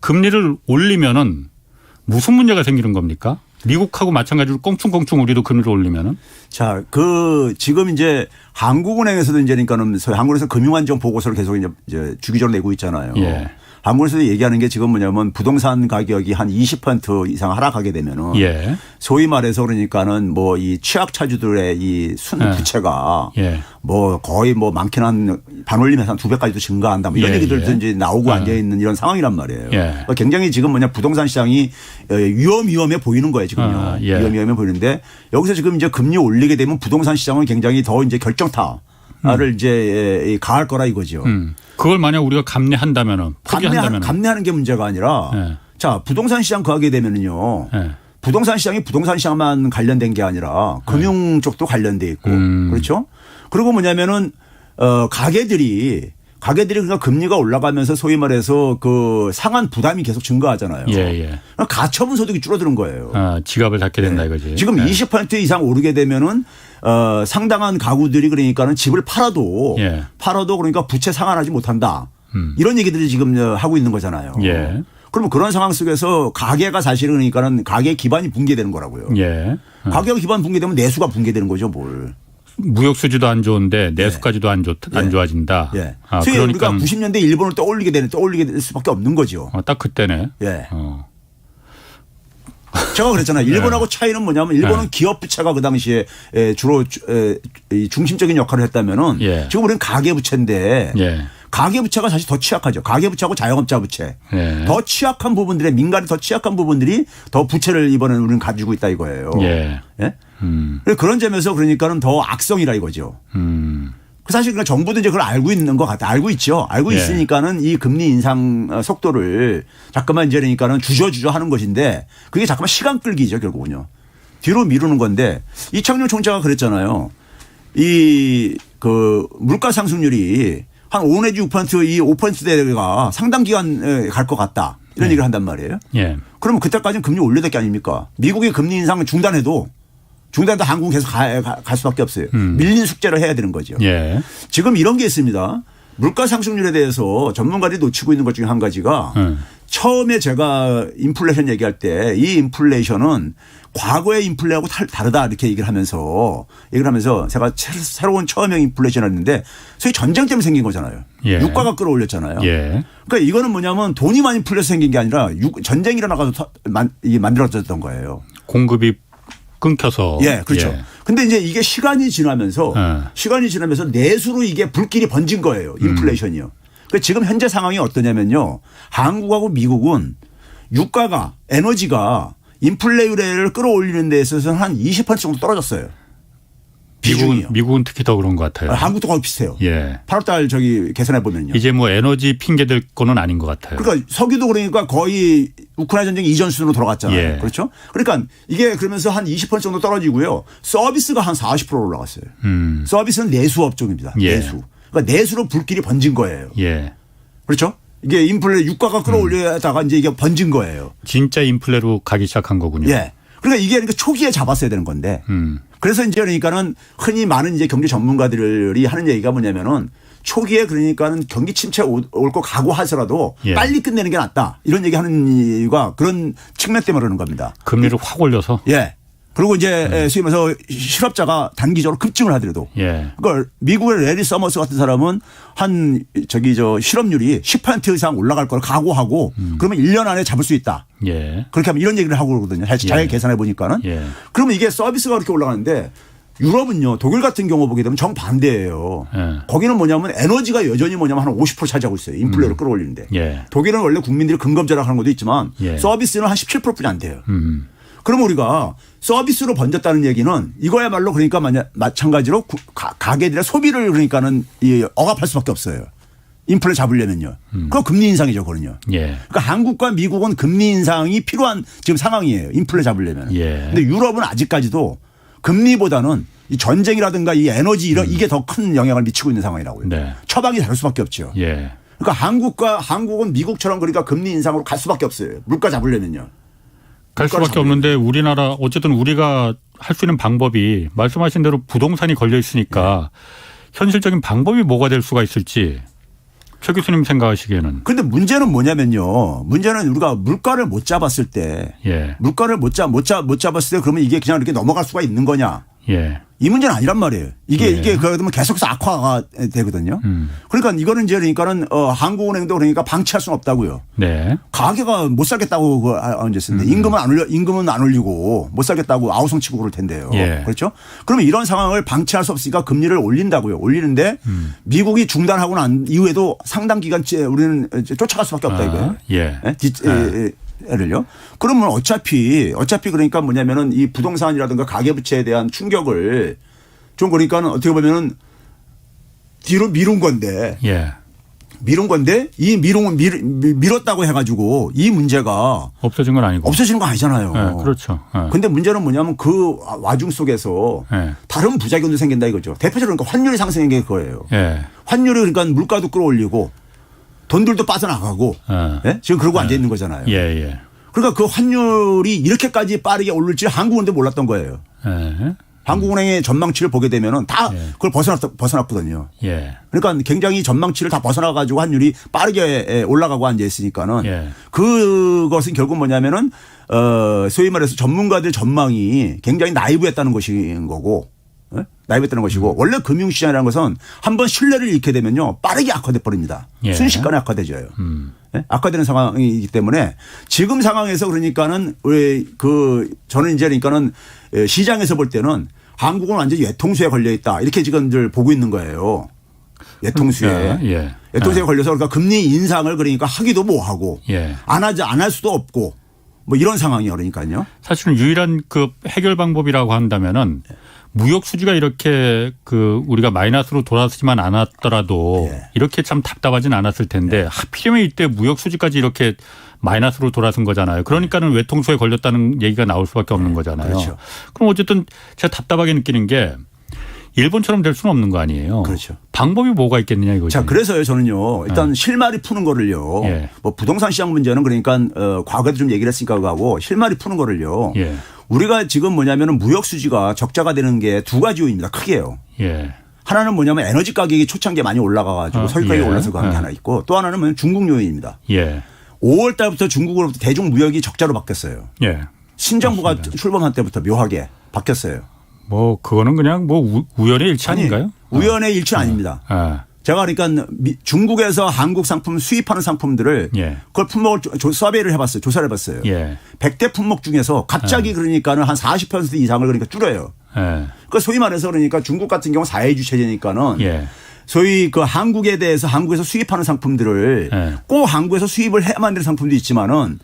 금리를 올리면은 무슨 문제가 생기는 겁니까? 미국하고 마찬가지로 껑충껑충 우리도 금리를 올리면은. 자, 지금 이제 한국은행에서도 이제 그러니까는 한국에서 금융안정 보고서를 계속 이제 주기적으로 내고 있잖아요. 예. 한국에서 얘기하는 게 지금 뭐냐면 부동산 가격이 한 20% 이상 하락하게 되면은 예. 소위 말해서 그러니까는 뭐 이 취약차주들의 이 순부채가 뭐 거의 뭐 많게는 한 반올림해서 한 2배까지도 증가한다. 뭐 이런 얘기들도 이제 나오고 앉아 있는 이런 상황이란 말이에요. 그러니까 굉장히 지금 부동산 시장이 위험해 보이는 거예요 지금요. 위험해 보이는데 여기서 지금 이제 금리 올리게 되면 부동산 시장은 굉장히 더 이제 결정타를 이제 가할 거라 이거죠. 그걸 만약 우리가 감내한다면은 포기한다면은 감내하는 게 문제가 아니라 자 부동산 시장 가게 되면은요. 부동산 시장이 부동산 시장만 관련된 게 아니라 금융 쪽도 관련돼 있고 그렇죠. 그리고 뭐냐면은 가게들이 그러니까 금리가 올라가면서 소위 말해서 그 상한 부담이 계속 증가하잖아요. 그러니까 가처분 소득이 줄어드는 거예요. 지갑을 닫게 된다 이거지. 지금 20% 이상 오르게 되면은 상당한 가구들이 그러니까는 집을 팔아도 그러니까 부채 상환하지 못한다. 이런 얘기들이 지금 하고 있는 거잖아요. 그러면 그런 상황 속에서 가게가 사실은 그러니까는 가게 기반이 붕괴되는 거라고요. 가게가 기반 붕괴되면 내수가 붕괴되는 거죠, 뭘. 무역 수지도 안 좋은데 내수까지도 안 좋아진다. 그러니까 우리가 90년대 일본을 떠올리게 될 수밖에 없는 거죠. 딱 그때네. 제가 그랬잖아요. 일본하고 차이는 뭐냐면 일본은 기업 부채가 그 당시에 주로 중심적인 역할을 했다면은 지금 우리는 가계 부채인데 가계 부채가 사실 더 취약하죠. 가계 부채하고 자영업자 부채. 더 취약한 부분들의 민간이 더 취약한 부분들이 더 부채를 이번에는 우리는 가지고 있다 이거예요. 그런 점에서 그러니까는 더 악성이라 이거죠. 사실 그러니까 정부도 이제 그걸 알고 있는 것 같아. 알고 있죠. 알고 있으니까는 이 금리 인상 속도를 잠깐만 이제 그러니까는 주저주저 하는 것인데 그게 잠깐만 시간 끌기죠 결국은요. 뒤로 미루는 건데 이창용 총재가 그랬잖아요. 이 그 물가 상승률이 한 5 내지 6%이 5%대가 상당 기간 갈 것 같다. 이런 얘기를 한단 말이에요. 예. 그러면 그때까지는 금리 올려야 될 게 아닙니까? 미국이 금리 인상을 중단해도 한국은 계속 갈 수밖에 없어요. 밀린 숙제를 해야 되는 거죠. 예. 지금 이런 게 있습니다. 물가 상승률에 대해서 전문가들이 놓치고 있는 것 중에 한 가지가 처음에 제가 인플레이션 얘기할 때 이 인플레이션은 과거의 인플레하고 다르다 이렇게 얘기를 하면서 제가 새로운 처음형 인플레이션을 했는데 소위 전쟁 때문에 생긴 거잖아요. 예. 유가가 끌어올렸잖아요. 예. 그러니까 이거는 뭐냐면 돈이 많이 풀려서 생긴 게 아니라 전쟁이 일어나서 이게 만들어졌던 거예요. 공급이 끊겨서. 예, 그렇죠. 예. 근데 이제 이게 시간이 지나면서 내수로 이게 불길이 번진 거예요. 인플레이션이요. 그러니까 지금 현재 상황이 어떠냐면요. 한국하고 미국은 유가가 에너지가 인플레이를 끌어올리는 데 있어서는 한 20% 정도 떨어졌어요. 비중이요. 미국은 특히 더 그런 것 같아요. 한국도 거의 비슷해요. 예. 8월달 저기 계산해 보면요. 이제 뭐 에너지 핑계 될 거는 아닌 것 같아요. 그러니까 석유도 그러니까 거의 우크라이나 전쟁 이전 수준으로 돌아갔잖아요. 예. 그렇죠. 그러니까 이게 그러면서 한 20% 정도 떨어지고요. 서비스가 한 40% 올라갔어요. 서비스는 내수업 쪽입니다. 예. 내수. 그러니까 내수로 불길이 번진 거예요. 예. 그렇죠. 이게 인플레 유가가 끌어올려다가 이제 이게 번진 거예요. 진짜 인플레로 가기 시작한 거군요. 예. 그러니까 이게 그러니까 초기에 잡았어야 되는 건데. 그래서 이제 그러니까는 흔히 많은 이제 경제 전문가들이 하는 얘기가 뭐냐면은 초기에 그러니까는 경기 침체 올 거 각오하더라도 예. 빨리 끝내는 게 낫다. 이런 얘기 하는 이유가 그런 측면 때문에 그러는 겁니다. 금리를 확 올려서. 예. 그리고 이제 소위 말해서 실업자가 단기적으로 급증을 하더라도. 예. 그러니까 미국의 레리 서머스 같은 사람은 한 실업률이 10% 이상 올라갈 걸 각오하고 그러면 1년 안에 잡을 수 있다. 예. 그렇게 하면 이런 얘기를 하고 그러거든요. 잘 계산해 보니까는. 예. 그러면 이게 서비스가 그렇게 올라가는데 유럽은요. 독일 같은 경우 보게 되면 정반대예요. 예. 거기는 뭐냐면 에너지가 여전히 뭐냐면 한 50% 차지하고 있어요. 인플레를 끌어올리는데. 예. 독일은 원래 국민들이 근검절약하는 것도 있지만 예. 서비스는 한 17%뿐이 안 돼요. 그럼 우리가 서비스로 번졌다는 얘기는 이거야말로 그러니까 마찬가지로 가게들의 소비를 그러니까는 억압할 수밖에 없어요. 인플레 잡으려면요. 그거 금리 인상이죠, 그거는요. 예. 그러니까 한국과 미국은 금리 인상이 필요한 지금 상황이에요. 인플레 잡으려면. 예. 근데 유럽은 아직까지도 금리보다는 이 전쟁이라든가 이 에너지 이게 더 큰 영향을 미치고 있는 상황이라고요. 네. 처방이 다를 수밖에 없죠. 예. 그러니까 한국은 미국처럼 그러니까 금리 인상으로 갈 수밖에 없어요. 물가 잡으려면요. 갈 수밖에 없는데 우리나라 어쨌든 우리가 할 수 있는 방법이 말씀하신 대로 부동산이 걸려 있으니까 현실적인 방법이 뭐가 될 수가 있을지 최 교수님 생각하시기에는. 근데 문제는 뭐냐면요. 문제는 우리가 물가를 못 잡았을 때 예. 물가를 못 잡았을 때 그러면 이게 그냥 이렇게 넘어갈 수가 있는 거냐. 예. 이 문제는 아니란 말이에요. 이게 예. 그러면 계속해서 악화가 되거든요. 그러니까 이거는 이제 그러니까는 한국은행도 그러니까 방치할 수는 없다고요. 네. 가게가 못 살겠다고 앉았는데 임금은 안 올리고 못 살겠다고 아우성치고 그럴 텐데요. 예. 그렇죠? 그러면 이런 상황을 방치할 수 없으니까 금리를 올린다고요. 올리는데 미국이 중단하고 난 이후에도 상당 기간 우리는 쫓아갈 수밖에 없다 이거예요. 예. 를요. 그러면 어차피 그러니까 뭐냐면은 이 부동산이라든가 가계부채에 대한 충격을 좀 그러니까는 어떻게 보면은 뒤로 미룬 건데. 예. 미룬 건데 이 미뤘다고 해가지고 이 문제가 없어진 건 아니고. 없어지는 거 아니잖아요. 예. 그렇죠. 예. 근데 문제는 뭐냐면 그 와중 속에서 예. 다른 부작용도 생긴다 이거죠. 대표적으로 그러니까 환율이 상승한 게 그거예요. 예. 환율이 그러니까 물가도 끌어올리고 돈들도 빠져나가고 예? 지금 그러고 앉아 있는 거잖아요. 예. 예. 그러니까 그 환율이 이렇게까지 빠르게 오를지 한국은행도 몰랐던 거예요. 예. 한국은행의 전망치를 보게 되면은 다 그걸 벗어났거든요. 예. 그러니까 굉장히 전망치를 다 벗어나 가지고 환율이 빠르게 올라가고 앉아 있으니까는 예. 그것은 결국 뭐냐면은 소위 말해서 전문가들 전망이 굉장히 나이브했다는 것인 거고. 나이브했다는 것이고 원래 금융시장이라는 것은 한번 신뢰를 잃게 되면요 빠르게 악화돼 버립니다. 예. 순식간에 악화되죠. 악화되는 상황이기 때문에 지금 상황에서 그러니까는 왜 저는 이제 그러니까는 시장에서 볼 때는 한국은 완전히 외통수에 걸려 있다 이렇게 지금들 보고 있는 거예요. 외통수에. 예. 외통수에 걸려서 그러니까 금리 인상을 그러니까 하기도 뭐하고 예. 안 할 수도 없고 뭐 이런 상황이에요. 그러니까요. 사실은 유일한 그 해결 방법이라고 한다면은 무역 수지가 이렇게 그 우리가 마이너스로 돌아서지만 않았더라도 예. 이렇게 참 답답하진 않았을 텐데 하필이면 이때 무역 수지까지 이렇게 마이너스로 돌아선 거잖아요. 그러니까는 외통수에 걸렸다는 얘기가 나올 수밖에 없는 거잖아요. 그렇죠. 그럼 어쨌든 제가 답답하게 느끼는 게 일본처럼 될 수는 없는 거 아니에요. 그렇죠. 방법이 뭐가 있겠느냐 이거죠. 자, 그래서요 저는요 일단 실마리 푸는 거를요. 예. 뭐 부동산 시장 문제는 그러니까 과거에도 좀 얘기를 했으니까 그거하고 실마리 푸는 거를요. 예. 우리가 지금 뭐냐면은 무역 수지가 적자가 되는 게 두 가지 요인입니다. 크게요. 예. 하나는 뭐냐면 에너지 가격이 초창기에 많이 올라가가지고 석유 가격이 예. 올라서 그런 게 하나 있고 또 하나는 뭐냐면 중국 요인입니다. 예. 5월 달부터 중국으로부터 대중 무역이 적자로 바뀌었어요. 예. 신정부가 출범한 때부터 묘하게 바뀌었어요. 뭐 그거는 그냥 뭐 우연의 일치 아닌가요? 우연의 일치는 아닙니다. 아. 제가 그러니까 중국에서 한국 상품 수입하는 상품들을 예. 그걸 품목을 서베이를 해봤어요. 조사를 해봤어요. 예. 100대 품목 중에서 갑자기 그러니까는 한 40% 이상을 그러니까 줄여요. 예. 그러니까 소위 말해서 그러니까 중국 같은 경우 사회주의 체제니까는 예. 소위 그 한국에 대해서 한국에서 수입하는 상품들을 예. 꼭 한국에서 수입을 해야만 되는 상품도 있지만은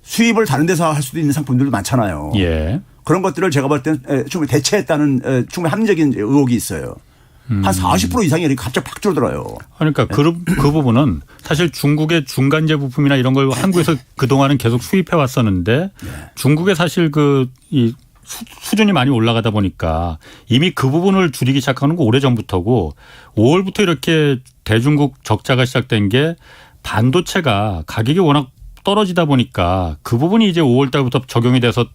수입을 다른 데서 할 수도 있는 상품들도 많잖아요. 예. 그런 것들을 제가 볼 때는 충분히 대체했다는 충분히 합리적인 의혹이 있어요. 한 40% 이상이 이렇게 갑자기 팍 줄어들어요. 그러니까 그 부분은 사실 중국의 중간재 부품이나 이런 걸 한국에서 그동안은 계속 수입해 왔었는데 중국의 사실 이 수준이 많이 올라가다 보니까 이미 그 부분을 줄이기 시작하는 거 오래전부터고 5월부터 이렇게 대중국 적자가 시작된 게 반도체가 가격이 워낙 떨어지다 보니까 그 부분이 이제 5월 달부터 적용이 돼서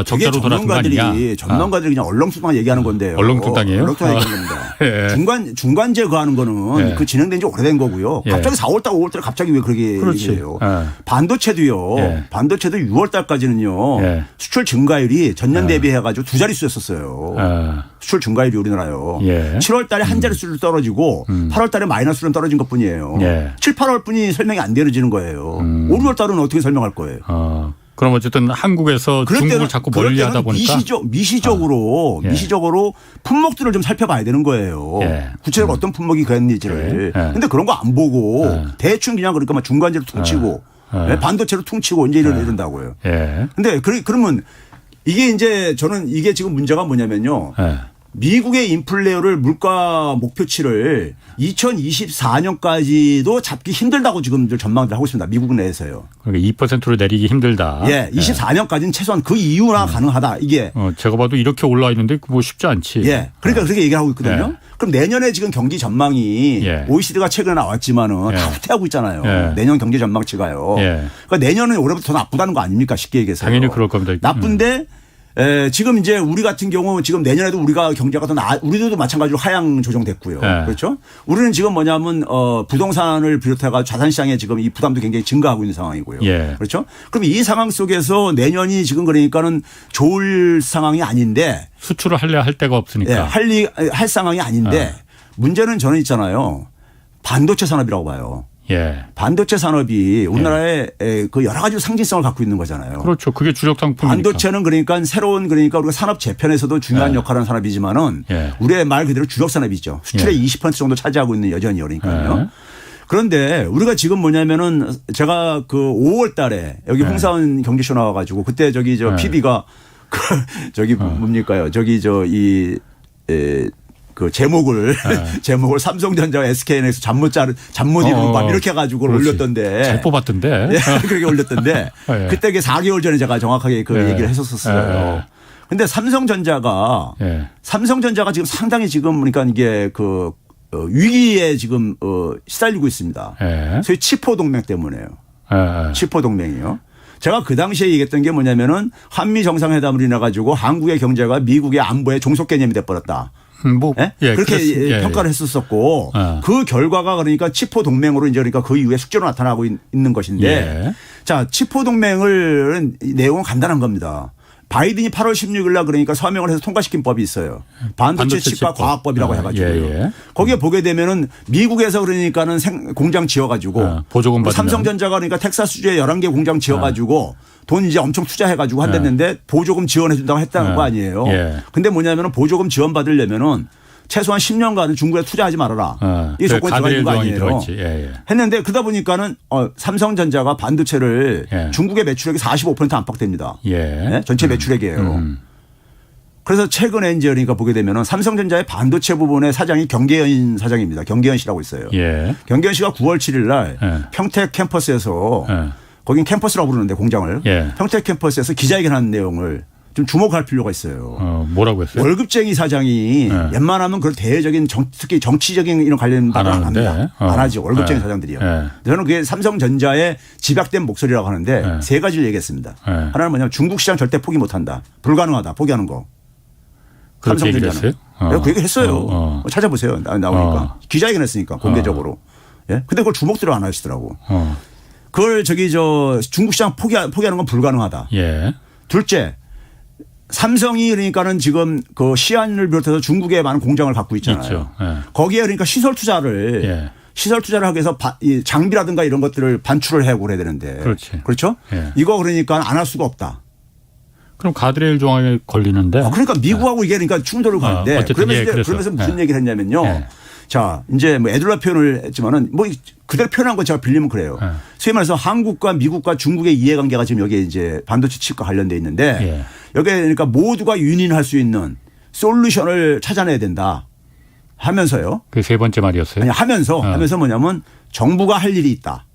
적자로 돌아선 거 아니냐. 전문가들이 그냥 얼렁뚱땅 얘기하는 건데요. 얼렁뚱땅이에요? 얼렁뚱땅 얘기하는 겁니다. 예. 중간재 그하는 거는 예. 그 진행된 지 오래된 거고요. 예. 갑자기 4월 달, 5월 달에 갑자기 왜 그렇게 그렇지. 얘기해요. 예. 반도체도요. 예. 반도체도 6월 달까지는요. 예. 수출 증가율이 전년 대비해 가지고 두 자릿수였었어요. 수출 증가율이 우리나라요. 예. 7월 달에 한 자릿수로 떨어지고 8월 달에 마이너스로 떨어진 것뿐이에요. 예. 7, 8월 뿐이 설명이 안 되어지는 거예요. 5, 6월 달은 어떻게 설명할 거예요. 그럼 어쨌든 한국에서 중국을 자꾸 멀리하다 보니까 미시적으로 품목들을 좀 살펴봐야 되는 거예요. 예. 구체적으로 어떤 품목이 그랬는지를. 그런데 그런 거 안 보고 대충 그냥 그러니까 막 중간재로 퉁치고 반도체로 퉁치고 이제 이런다고요. 그런데 그러면 이게 이제 저는 이게 지금 문제가 뭐냐면요. 미국의 인플레이어를 물가 목표치를 2024년까지도 잡기 힘들다고 지금 전망을 하고 있습니다. 미국 내에서요. 그러니까 2%로 내리기 힘들다. 예, 24년까지는 최소한 그 이후나 가능하다. 이게. 제가 봐도 이렇게 올라와 있는데 뭐 쉽지 않지. 예. 그러니까 그렇게 얘기를 하고 있거든요. 그럼 내년에 지금 경기 전망이 OECD가 최근에 나왔지만은 다 후퇴하고 있잖아요. 내년 경제 전망치가요. 그러니까 내년은 올해부터 더 나쁘다는 거 아닙니까? 쉽게 얘기해서. 당연히 그럴 겁니다. 나쁜데 지금 이제 우리 같은 경우 지금 내년에도 우리가 경제가 우리도 마찬가지로 하향 조정됐고요. 그렇죠? 우리는 지금 뭐냐면 부동산을 비롯해가 자산시장에 지금 이 부담도 굉장히 증가하고 있는 상황이고요. 그렇죠? 그럼 이 상황 속에서 내년이 지금 그러니까는 좋을 상황이 아닌데 수출을 할 데가 없으니까. 할 상황이 아닌데 문제는 저는 있잖아요. 반도체 산업이라고 봐요. 반도체 산업이 우리나라에 그 여러 가지 상징성을 갖고 있는 거잖아요. 그렇죠. 그게 주력 상품이니까. 반도체는 그러니까 새로운 그러니까 우리가 산업 재편에서도 중요한 역할을 하는 산업이지만은 우리의 말 그대로 주력 산업이죠. 수출의 20% 정도 차지하고 있는 여전히 그러니까요. 그런데 우리가 지금 뭐냐면은 제가 그 5월 달에 여기 홍사원 경제쇼 나와가지고 그때 저기 PD가 저기 뭡니까요? 저기 그 제목을 삼성전자 SKNX 잠 못 이루는 밤 이렇게 해가지고 올렸던데. 잘 뽑았던데. 그렇게 올렸던데. 그때 4개월 전에 제가 정확하게 그 얘기를 했었어요. 근데 삼성전자가 지금 상당히 지금 그러니까 이게 그 위기에 지금 시달리고 있습니다. 소위 치포 동맹 때문에요. 치포 동맹이요. 제가 그 당시에 얘기했던 게 뭐냐면은 한미 정상회담을 인해 가지고 한국의 경제가 미국의 안보의 종속 개념이 돼버렸다. 그렇게 평가를 했었었고 그 결과가 그러니까 치포 동맹으로 이제 그러니까 그 이후에 숙제로 나타나고 있는 것인데 자, 치포 동맹을 내용은 간단한 겁니다. 바이든이 8월 16일 날 그러니까 서명을 해서 통과시킨 법이 있어요. 반도체 칩과 과학법이라고 해가지고요. 거기에 보게 되면은 미국에서 그러니까는 공장 지어가지고 보조금 받으면 삼성전자가 그러니까 텍사스주에 11개 공장 지어가지고 돈 이제 엄청 투자해가지고 한댔는데 보조금 지원해준다고 했다는 거 아니에요. 근데 뭐냐면은 보조금 지원 받으려면은 최소한 10년간은 중국에 투자하지 말아라. 이게 조건이 들어가 있는 거 아니에요. 했는데 그러다 보니까는 삼성전자가 반도체를 예. 중국의 매출액이 45% 안팎됩니다. 예. 네? 전체 매출액이에요. 그래서 최근에 이제 그러니까 보게 되면은 삼성전자의 반도체 부분의 사장이 경계현 사장입니다. 경계현 씨라고 있어요. 예. 경계현 씨가 9월 7일 날 예. 평택 캠퍼스에서 예. 거긴 캠퍼스라고 부르는데 공장을 예. 평택 캠퍼스에서 기자회견한 내용을 좀 주목할 필요가 있어요. 뭐라고 했어요? 월급쟁이 사장이 예. 웬만하면 그런 대외적인 특히 정치적인 이런 관련 발언 안 합니다. 안 하죠. 월급쟁이 예. 사장들이요. 예. 저는 그게 삼성전자의 집약된 목소리라고 하는데 예. 세 가지를 얘기했습니다. 예. 하나는 뭐냐면 중국 시장 절대 포기 못한다. 불가능하다. 포기하는 거. 그렇게 얘기를 삼성전자는. 했어요? 내가 그 얘기 했어요. 찾아보세요. 나오니까. 기자회견 했으니까 공개적으로. 예? 근데 그걸 주목들을 안 하시더라고. 그걸 중국 시장 포기하는 건 불가능하다. 예. 둘째, 삼성이 그러니까는 지금 그 시안을 비롯해서 중국에 많은 공장을 갖고 있잖아요. 있죠. 예. 거기에 그러니까 시설 투자를 하기 위해서 이 장비라든가 이런 것들을 반출을 하고 그래야 되는데. 그렇지. 그렇죠? 예. 이거 그러니까 안 할 수가 없다. 그럼 가드레일 조항에 걸리는데. 그러니까 미국하고 이게 그러니까 충돌을 가는데 그러면서 무슨 얘기를 했냐면요. 예. 자, 이제 뭐 애들라 표현을 했지만은 뭐 그대로 표현한 거 제가 빌리면 그래요. 예. 소위 말해서 한국과 미국과 중국의 이해관계가 지금 여기에 이제 반도체 칩과 관련돼 있는데 예. 여기에 그러니까 모두가 윈윈할 수 있는 솔루션을 찾아내야 된다 하면서요. 그 세 번째 말이었어요. 아니 하면서 뭐냐면 정부가 할 일이 있다.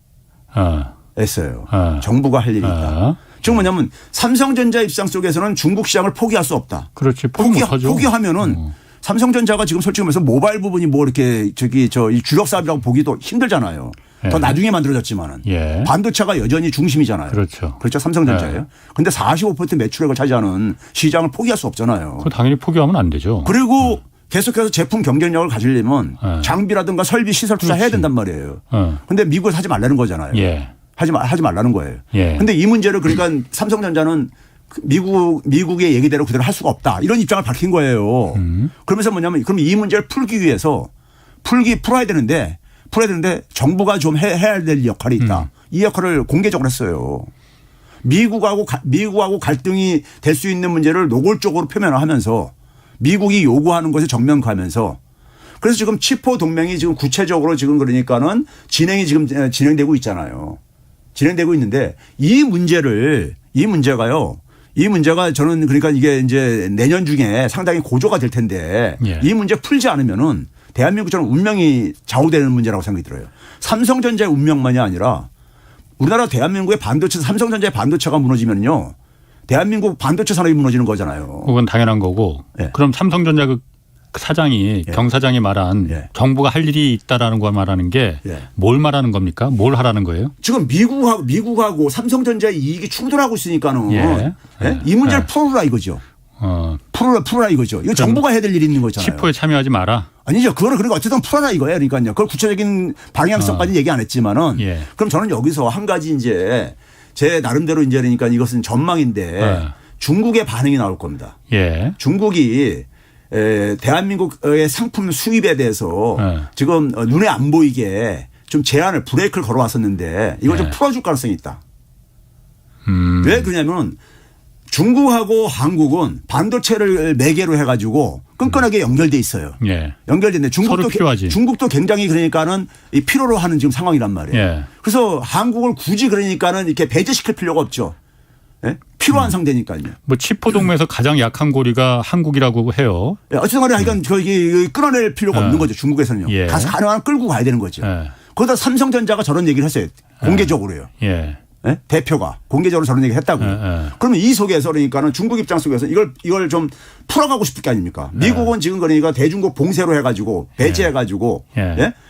했어요. 정부가 할 일이 있다. 즉 뭐냐면 삼성전자 입장 속에서는 중국 시장을 포기할 수 없다. 그렇지. 포기하면은 삼성전자가 지금 솔직히 말해서 모바일 부분이 뭐 이렇게 이 주력 사업이라고 보기도 힘들잖아요. 예. 더 나중에 만들어졌지만은 예. 반도체가 여전히 중심이잖아요. 그렇죠. 삼성전자예요. 그런데 45% 매출액을 차지하는 시장을 포기할 수 없잖아요. 그거 당연히 포기하면 안 되죠. 그리고 계속해서 제품 경쟁력을 가지려면 장비라든가 설비 시설 투자해야 된단 말이에요. 그런데 미국에서 하지 말라는 거잖아요. 예. 하지 말라는 거예요. 예. 그런데 이 문제를 그러니까 삼성전자는 미국의 얘기대로 그대로 할 수가 없다. 이런 입장을 밝힌 거예요. 그러면서 뭐냐면 그럼 이 문제를 풀기 위해서 풀어야 되는데 정부가 좀 해야 될 역할이 있다. 이 역할을 공개적으로 했어요. 미국하고 갈등이 될 수 있는 문제를 노골적으로 표명하면서 미국이 요구하는 것에 정면 가면서 그래서 지금 치포 동맹이 지금 구체적으로 지금 그러니까는 진행되고 있잖아요. 진행되고 있는데 이 문제가 저는 그러니까 이게 이제 내년 중에 상당히 고조가 될 텐데 예. 이 문제 풀지 않으면은 대한민국처럼 운명이 좌우되는 문제라고 생각이 들어요. 삼성전자의 운명만이 아니라 우리나라 대한민국의 삼성전자의 반도체가 무너지면요. 대한민국 반도체 산업이 무너지는 거잖아요. 그건 당연한 거고. 예. 그럼 삼성전자 그 사장이 경사장이 말한 정부가 할 일이 있다라는 거 말하는 게 뭘 말하는 겁니까? 뭘 하라는 거예요? 지금 미국하고 삼성전자의 이익이 충돌하고 있으니까는 이 문제를 풀어라 이거죠. 풀어라 이거죠. 이거 정부가 해야 될 일이 있는 거잖아요. 치포에 참여하지 마라. 아니죠. 그거는 그러니까 어쨌든 풀어라 이거예요. 그러니까요. 그걸 구체적인 방향성까지 얘기 안 했지만은 그럼 저는 여기서 한 가지 이제 제 나름대로 이제 그러니까 이것은 전망인데 중국의 반응이 나올 겁니다. 중국이 대한민국의 상품 수입에 대해서 지금 눈에 안 보이게 좀 브레이크를 걸어왔었는데 이걸 좀 풀어줄 가능성이 있다. 왜 그러냐면 중국하고 한국은 반도체를 매개로 해가지고 끈끈하게 연결돼 있어요. 연결됐는데 중국도 굉장히 그러니까는 이 필요로 하는 지금 상황이란 말이에요. 그래서 한국을 굳이 그러니까는 이렇게 배제시킬 필요가 없죠. 필요한 상대니까요. 뭐 치포 동맹에서 가장 약한 고리가 한국이라고 해요. 어쨌든 간에 하여간 저기 끌어낼 필요가 없는 거죠. 중국에서는요. 가서 가능한 끌고 가야 되는 거죠. 거기다 삼성전자가 저런 얘기를 했어요. 공개적으로요. 대표가 공개적으로 저런 얘기 했다고요. 그러면 이 속에서 그러니까는 중국 입장 속에서 이걸 좀 풀어가고 싶을 게 아닙니까? 미국은 지금 그러니까 대중국 봉쇄로 해가지고 배제해가지고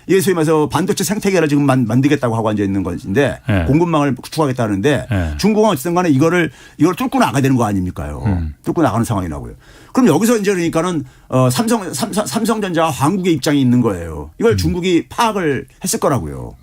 이게 소위 말해서 반도체 생태계를 지금 만들겠다고 하고 앉아 있는 것인데 공급망을 구축하겠다는데 중국은 어쨌든 간에 이걸 뚫고 나가야 되는 거 아닙니까요? 뚫고 나가는 상황이라고요. 그럼 여기서 이제 그러니까는 삼성전자와 한국의 입장이 있는 거예요. 이걸 중국이 파악을 했을 거라고요.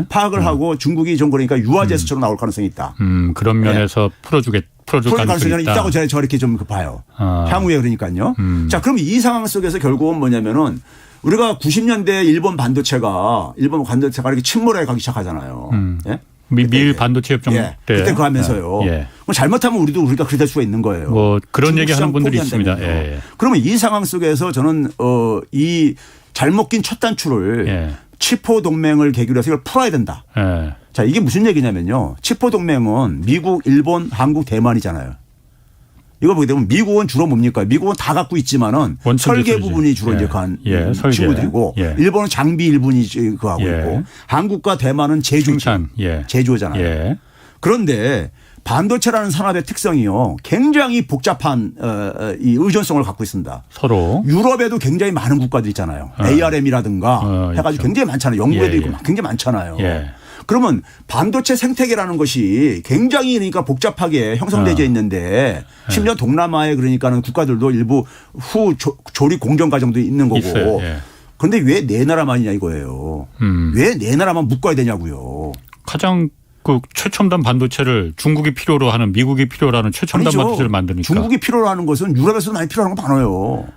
파악을 하고 중국이 좀 그러니까 유화제스처로 나올 가능성이 있다. 그런 면에서 풀어줄 가능성이 있다고 저렇게 좀 봐요. 향후에 그러니까요. 자, 그럼 이 상황 속에서 결국은 뭐냐면은 우리가 90년대 일본 반도체가 이렇게 침몰해 가기 시작하잖아요. 미일 반도체 협정 때. 그때 그 하면서요. 잘못하면 우리가 그렇게 될 수가 있는 거예요. 뭐 그런 중국 얘기하는 시장 분들이 포기한다면요. 있습니다. 예. 그러면 이 상황 속에서 저는 이 잘못 낀 첫 단추를 예. 치포 동맹을 계기로 해서 이걸 풀어야 된다. 예. 자, 이게 무슨 얘기냐면요. 치포 동맹은 미국, 일본, 한국, 대만이잖아요. 이거 보게 되면 미국은 주로 뭡니까? 미국은 다 갖고 있지만은 원천지 설계 소리지. 부분이 주로 예. 이제 간 예, 설계. 친구들이고 예. 일본은 장비 일본이 그거 하고 예. 있고 한국과 대만은 생산. 예. 제조잖아요. 예. 그런데 반도체라는 산업의 특성이요. 굉장히 복잡한 이 의존성을 갖고 있습니다. 서로. 유럽에도 굉장히 많은 국가들 있잖아요. ARM이라든가 해가지고 있죠. 굉장히 많잖아요. 영국에도 예, 있고 예. 굉장히 많잖아요. 예. 그러면 반도체 생태계라는 것이 굉장히 그러니까 복잡하게 형성되어 있는데 심지어 동남아에 그러니까는 국가들도 일부 후 조립 공정 과정도 있는 거고. 있어요. 예. 그런데 왜 네 나라만이냐 이거예요. 왜 네 나라만 묶어야 되냐고요. 가장 그 최첨단 반도체를 중국이 필요로 하는 미국이 필요로 하는 최첨단 아니죠. 반도체를 만드니까. 중국이 필요로 하는 것은 유럽에서도 많이 필요한 거 많아요.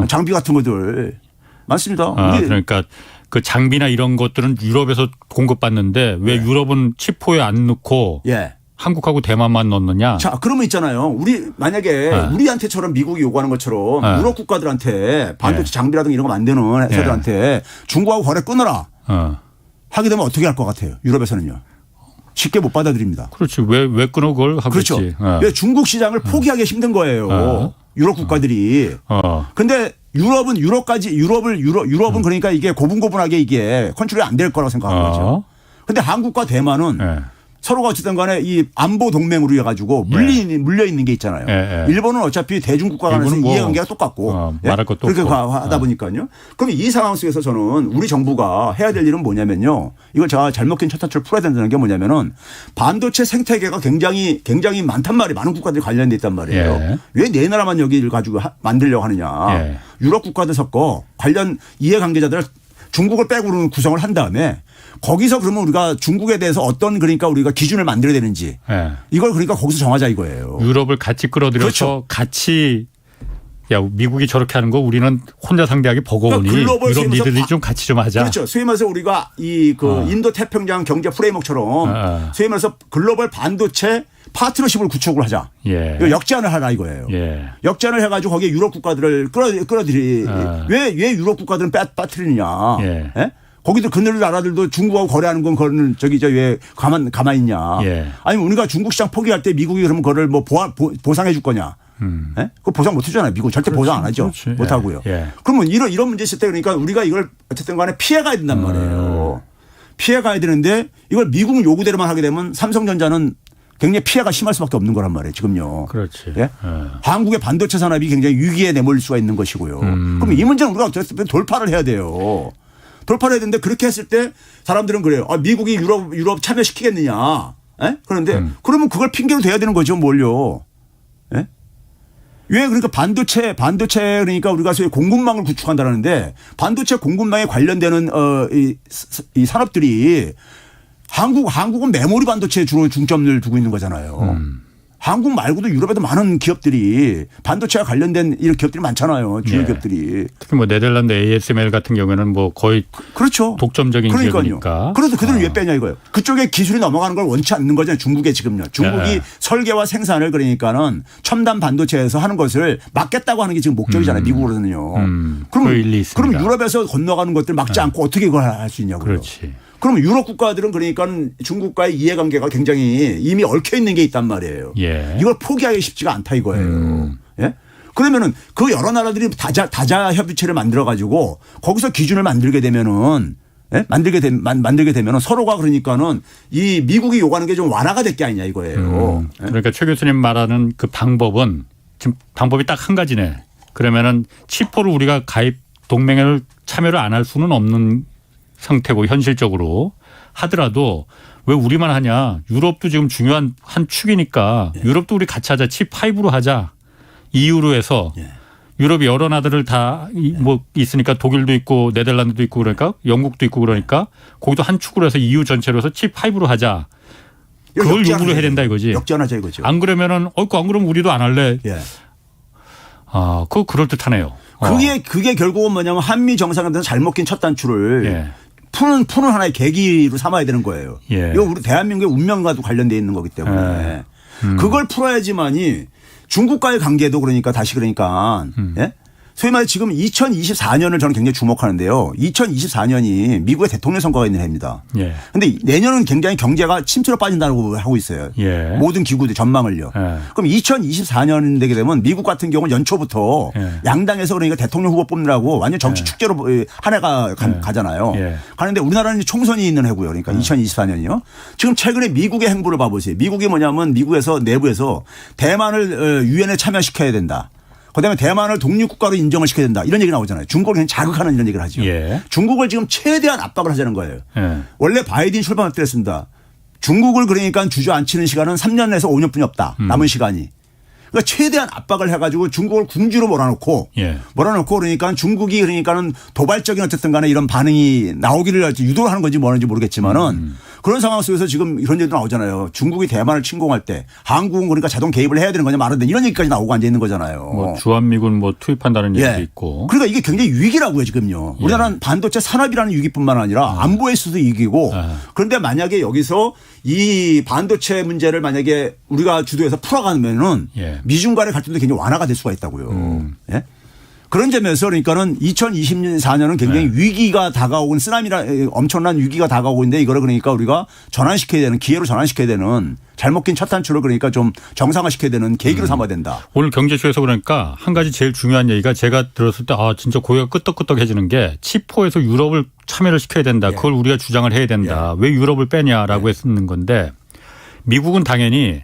장비 같은 것들 많습니다. 우리 그러니까 그 장비나 이런 것들은 유럽에서 공급받는데 왜 유럽은 치포에 안 넣고 예. 한국하고 대만만 넣느냐? 자, 그러면 있잖아요. 우리 만약에 우리한테처럼 미국이 요구하는 것처럼 유럽 국가들한테 반도체 장비라든가 이런 거 만드는 회사들한테 중국하고 거래 끊어라. 하게 되면 어떻게 할 것 같아요? 유럽에서는요. 쉽게 못 받아들입니다. 그렇지. 왜 끊어 그걸 하겠지. 그렇죠. 왜 중국 시장을 포기하기 힘든 거예요. 유럽 국가들이. 근데 유럽은 유럽은 그러니까 이게 고분고분하게 이게 컨트롤이 안 될 거라고 생각하는 거죠. 근데 한국과 대만은 서로가 어쨌든 간에 이 안보 동맹으로 해가지고 물려 있는 게 있잖아요. 일본은 어차피 대중국가 간에서 일본은 뭐 이해관계가 똑같고 말할 것도 그렇게 없고. 하다 보니까요. 그럼 이 상황 속에서 저는 우리 정부가 해야 될 일은 뭐냐면요. 이걸 제가 잘못 낀 첫 단추를 풀어야 된다는 게 뭐냐면은 반도체 생태계가 굉장히 많단 말이에요. 많은 국가들이 관련돼 있단 말이에요. 왜 네 나라만 여기를 가지고 만들려고 하느냐. 유럽 국가들 섞어 관련 이해관계자들 중국을 빼고는 구성을 한 다음에 거기서 그러면 우리가 중국에 대해서 어떤 그러니까 우리가 기준을 만들어야 되는지 이걸 그러니까 거기서 정하자 이거예요. 유럽을 같이 끌어들여서 그렇죠. 같이 야 미국이 저렇게 하는 거 우리는 혼자 상대하기 버거우니 그러니까 유럽 니들이 좀 같이 좀 하자. 그렇죠. 소위 말해서 우리가 이 그 인도 태평양 경제 프레임워크처럼 소위 말해서 글로벌 반도체 파트너십을 구축을 하자. 이거 역제안을 하라 이거예요. 역제안을 해가지고 거기에 유럽 국가들을 끌어들이 왜 유럽 국가들은 빠뜨리느냐. 예? 거기도 그늘 나라들도 중국하고 거래하는 건 그거는 왜 가만히 있냐. 아니면 우리가 중국 시장 포기할 때 미국이 그러면 그거를 뭐 보상해 줄 거냐. 예? 그거 보상 못 해주잖아요. 미국 절대 보상 안 하죠. 못 하고요. 그러면 이런 문제 있을 때 그러니까 우리가 이걸 어쨌든 간에 피해 가야 된단 말이에요. 피해 가야 되는데 이걸 미국 요구대로만 하게 되면 삼성전자는 굉장히 피해가 심할 수밖에 없는 거란 말이에요. 지금요. 그렇지. 예? 한국의 반도체 산업이 굉장히 위기에 내몰릴 수가 있는 것이고요. 그럼 이 문제는 우리가 어쨌든 돌파를 해야 돼요. 돌파를 해야 되는데 그렇게 했을 때 사람들은 그래요. 미국이 유럽 참여시키겠느냐. 예? 그런데 그러면 그걸 핑계로 대야 되는 거죠. 뭘요. 예? 왜 그러니까 반도체 그러니까 우리가 소위 공급망을 구축한다는데 반도체 공급망에 관련되는 이 산업들이 한국은 메모리 반도체에 주로 중점을 두고 있는 거잖아요. 한국 말고도 유럽에도 많은 기업들이 반도체와 관련된 이런 기업들이 많잖아요. 주요 기업들이. 특히 뭐 네덜란드 ASML 같은 경우에는 뭐 거의 그렇죠. 독점적인 기업이니까. 그래서 그들은 왜 빼냐 이거예요. 그쪽에 기술이 넘어가는 걸 원치 않는 거잖아요. 중국에 지금요. 중국이 설계와 생산을 그러니까는 첨단 반도체에서 하는 것을 막겠다고 하는 게 지금 목적이잖아요. 미국으로는요. 그 일리 있습니다. 그럼 유럽에서 건너가는 것들 막지 않고 어떻게 그걸 할 수 있냐고요. 그렇지. 그러면 유럽 국가들은 그러니까 중국과의 이해관계가 굉장히 이미 얽혀 있는 게 있단 말이에요. 이걸 포기하기 쉽지가 않다 이거예요. 예? 그러면은 그 여러 나라들이 다자 협의체를 만들어 가지고 거기서 기준을 만들게 되면은 만들게 되면은 서로가 그러니까는 이 미국이 요구하는 게 좀 완화가 될 게 아니냐 이거예요. 그러니까 최 교수님 말하는 그 방법은 지금 방법이 딱 한 가지네. 그러면은 치포를 우리가 가입 동맹을 참여를 안 할 수는 없는 상태고 현실적으로 하더라도 왜 우리만 하냐. 유럽도 지금 중요한 한 축이니까 유럽도 우리 같이 하자. 칩5로 하자. EU로 해서 유럽이 여러 나라들 다 뭐 있으니까 독일도 있고 네덜란드도 있고 그러니까 영국도 있고 그러니까 거기도 한 축으로 해서 EU 전체로 해서 칩5로 하자. 그걸 요구를 해야 된다 이거지. 역전하자 이거죠. 안 그러면은 안 그러면 우리도 안 할래. 그거 그럴듯하네요. 그게 결국은 뭐냐면 한미 정상회담에서 잘못 낀 첫 단추를 푸는 하나의 계기로 삼아야 되는 거예요. 이거 우리 대한민국의 운명과도 관련되어 있는 거기 때문에. 그걸 풀어야지만이 중국과의 관계도 그러니까 다시 그러니까 예? 소위 말해 지금 2024년을 저는 굉장히 주목하는데요. 2024년이 미국의 대통령 선거가 있는 해입니다. 예. 그런데 내년은 굉장히 경제가 침체로 빠진다고 하고 있어요. 예. 모든 기구들 전망을요. 예. 그럼 2024년 되게 되면 미국 같은 경우는 연초부터 예. 양당에서 그러니까 대통령 후보 뽑느라고 완전 정치 축제로 한 해가 가잖아요. 예. 가는데 우리나라는 총선이 있는 해고요. 그러니까 2024년이요. 지금 최근에 미국의 행보를 봐보세요. 미국이 뭐냐면 미국에서 내부에서 대만을 유엔에 참여시켜야 된다. 그다음에 대만을 독립국가로 인정을 시켜야 된다. 이런 얘기 나오잖아요. 중국을 그냥 자극하는 이런 얘기를 하죠. 예. 중국을 지금 최대한 압박을 하자는 거예요. 예. 원래 바이든이 출범할 때 했습니다. 중국을 그러니까 주저앉히는 시간은 3년에서 5년뿐이 없다. 남은 시간이. 그러니까 최대한 압박을 해가지고 중국을 궁지로 몰아놓고 예. 그러니까 중국이 그러니까는 도발적인 어쨌든 간에 이런 반응이 나오기를 유도를 하는 건지 뭐하는지 모르겠지만은 그런 상황 속에서 지금 이런 얘기도 나오잖아요. 중국이 대만을 침공할 때 한국은 그러니까 자동 개입을 해야 되는 거냐 말하는 이런 얘기까지 나오고 앉아 있는 거잖아요. 뭐 주한미군 뭐 투입한다는 얘기도 예. 있고. 그러니까 이게 굉장히 위기라고요 지금요. 우리나라는 반도체 산업이라는 위기뿐만 아니라 안보에서도 위기고 그런데 만약에 여기서 이 반도체 문제를 만약에 우리가 주도해서 풀어가면은 예. 미중 간의 갈등도 굉장히 완화가 될 수가 있다고요. 예? 그런 점에서 그러니까는 2024년은 굉장히 위기가 다가오고 쓰나미라 엄청난 위기가 다가오고 있는데 이거를 그러니까 우리가 전환시켜야 되는 기회로 전환시켜야 되는 잘못 낀 첫 단추를 그러니까 좀 정상화시켜야 되는 계기로 삼아야 된다. 오늘 경제쇼에서 그러니까 한 가지 제일 중요한 얘기가 제가 들었을 때 아 진짜 고개가 끄덕끄덕해지는 게 치포에서 유럽을 참여를 시켜야 된다. 그걸 우리가 주장을 해야 된다. 왜 유럽을 빼냐라고 했는 건데 미국은 당연히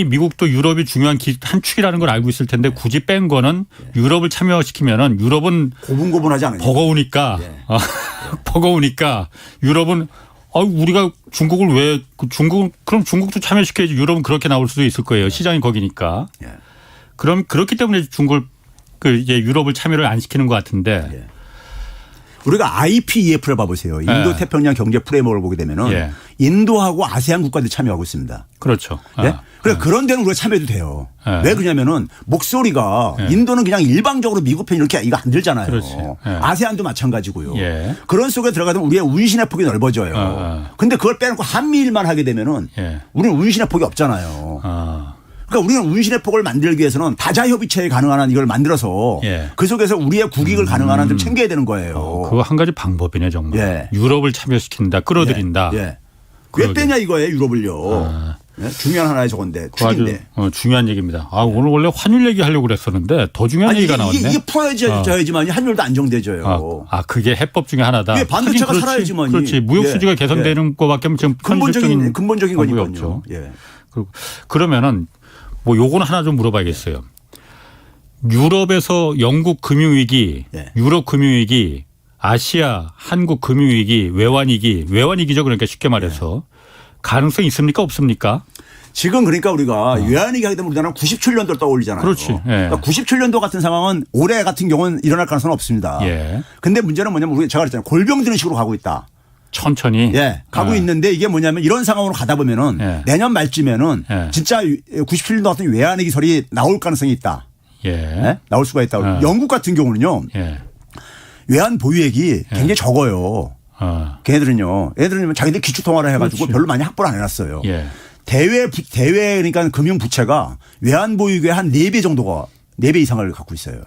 미국도 유럽이 중요한 한 축이라는 걸 알고 있을 텐데 굳이 뺀 거는 유럽을 참여시키면은 유럽은 고분고분하지 않아요. 버거우니까 버거우니까 유럽은 우리가 중국을 왜 그럼 중국도 참여시켜야지 유럽은 그렇게 나올 수도 있을 거예요. 시장이 거기니까. 예. 그럼 그렇기 때문에 중국을 이제 유럽을 참여를 안 시키는 것 같은데. 예. 우리가 IPEF를 봐보세요. 인도 태평양 경제 프레임워크를 보게 되면은 예. 인도하고 아세안 국가들이 참여하고 있습니다. 그렇죠. 예? 그래 그런 데는 우리가 참여해도 돼요. 왜 그러냐면은 목소리가 인도는 그냥 일방적으로 미국 편 이렇게 이거 안 들잖아요. 그렇지. 아세안도 마찬가지고요. 예. 그런 속에 들어가면 우리의 운신의 폭이 넓어져요. 근데 그걸 빼놓고 한미일만 하게 되면은 예. 우리는 운신의 폭이 없잖아요. 그러니까 우리는 운신의 폭을 만들기 위해서는 다자협의체에 가능한 한 이걸 만들어서 예. 그 속에서 우리의 국익을 가능한 한 좀 챙겨야 되는 거예요. 그거 한 가지 방법이네 정말. 예. 유럽을 참여시킨다. 끌어들인다. 예. 왜 빼냐 이거예요 유럽을요. 예? 중요한 하나의 저건데 아주 축인데. 중요한 얘기입니다. 오늘 원래 환율 얘기하려고 그랬었는데 더 중요한 얘기가 나왔네. 이게 풀어져야지만 환율도 안정되죠. 그게 해법 중에 하나다. 예, 반도체가 살아야지만이. 그렇지. 무역 수지가 개선되는 것밖에 지금 근본적인 방법이 거니까요. 없죠. 예. 그러면은 뭐 요거는 하나 좀 물어봐야겠어요. 유럽에서 영국 금융위기, 예. 유럽 금융위기, 아시아, 한국 금융위기, 외환위기죠. 그러니까 쉽게 말해서 가능성이 있습니까 없습니까? 지금 그러니까 우리가 외환위기 하게 되면 우리나라는 97년도를 떠올리잖아요. 그렇지. 예. 그러니까 97년도 같은 상황은 올해 같은 경우는 일어날 가능성은 없습니다. 예. 근데 문제는 뭐냐면 제가 그랬잖아요. 골병 드는 식으로 가고 있다. 천천히. 예. 가고 있는데 이게 뭐냐면 이런 상황으로 가다 보면은 예. 내년 말쯤에는 예. 진짜 97년도 같은 외환위기 설이 나올 가능성이 있다. 예. 예? 나올 수가 있다. 예. 영국 같은 경우는요. 예. 외환 보유액이 굉장히 적어요. 걔네들은요. 얘들은 자기들 기축통화를 해가지고 그렇지. 별로 많이 확보를 안 해놨어요. 예. 대외 그러니까 금융 부채가 외환 보유액의 한 4배 정도가 4배 이상을 갖고 있어요.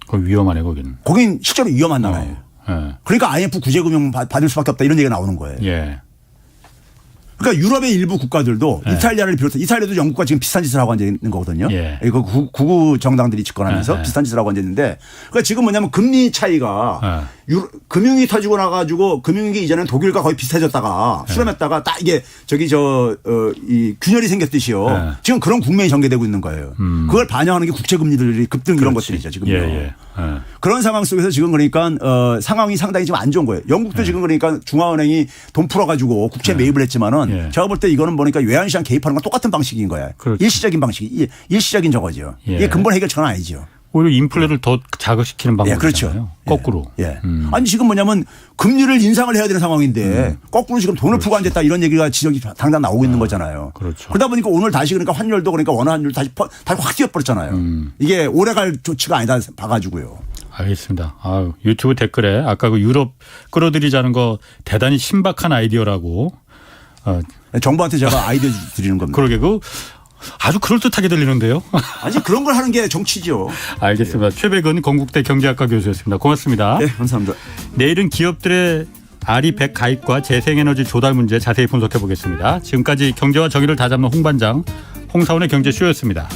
그거 위험하네 거기는. 거긴 실제로 위험한 나라예요. 예. 그러니까 IMF 구제금융 받을 수밖에 없다 이런 얘기가 나오는 거예요. 예. 그러니까 유럽의 일부 국가들도 이탈리아를 비롯해 이탈리아도 영국과 지금 비슷한 짓을 하고 앉아 있는 거거든요. 예. 이거 구구 정당들이 집권하면서 비슷한 짓을 하고 앉아 있는데 그러니까 지금 뭐냐면 금리 차이가 금융이 터지고 나가지고 금융위기 이전엔 독일과 거의 비슷해졌다가 수렴했다가 딱 이게 이 균열이 생겼듯이요. 지금 그런 국면이 전개되고 있는 거예요. 그걸 반영하는 게 국채금리들이 급등 이런 것들이죠 지금요. 예. 그런 상황 속에서 지금 그러니까 상황이 상당히 지금 안 좋은 거예요. 영국도 지금 그러니까 중앙은행이 돈 풀어가지고 국채 매입을 했지만은 제가 볼 때 이거는 보니까 외환시장 개입하는 건 똑같은 방식인 거예요. 그렇죠. 일시적인 방식, 일시적인 저거죠. 이게 근본 해결책은 아니죠. 오히려 인플레를 더 자극시키는 방법이잖아요. 그렇죠. 거꾸로. 예. 아니 지금 뭐냐면 금리를 인상을 해야 되는 상황인데 거꾸로 지금 돈을 풀고 앉았다 이런 얘기가 지적이 당장 나오고 있는 거잖아요. 그렇죠. 그러다 보니까 오늘 다시 그러니까 환율도 그러니까 원화 환율 다시 확 뛰어버렸잖아요. 이게 오래갈 조치가 아니다 봐가지고요. 알겠습니다. 유튜브 댓글에 아까 그 유럽 끌어들이자는 거 대단히 신박한 아이디어라고 정부한테 제가 아이디어 드리는 겁니다. 그러게 그 아주 그럴듯하게 들리는데요. 아니 그런 걸 하는 게 정치죠. 알겠습니다. 최백은 건국대 경제학과 교수였습니다. 고맙습니다. 네, 감사합니다. 내일은 기업들의 아리백 가입과 재생에너지 조달 문제 자세히 분석해 보겠습니다. 지금까지 경제와 정의를 다잡는 홍반장 홍사원의 경제쇼였습니다.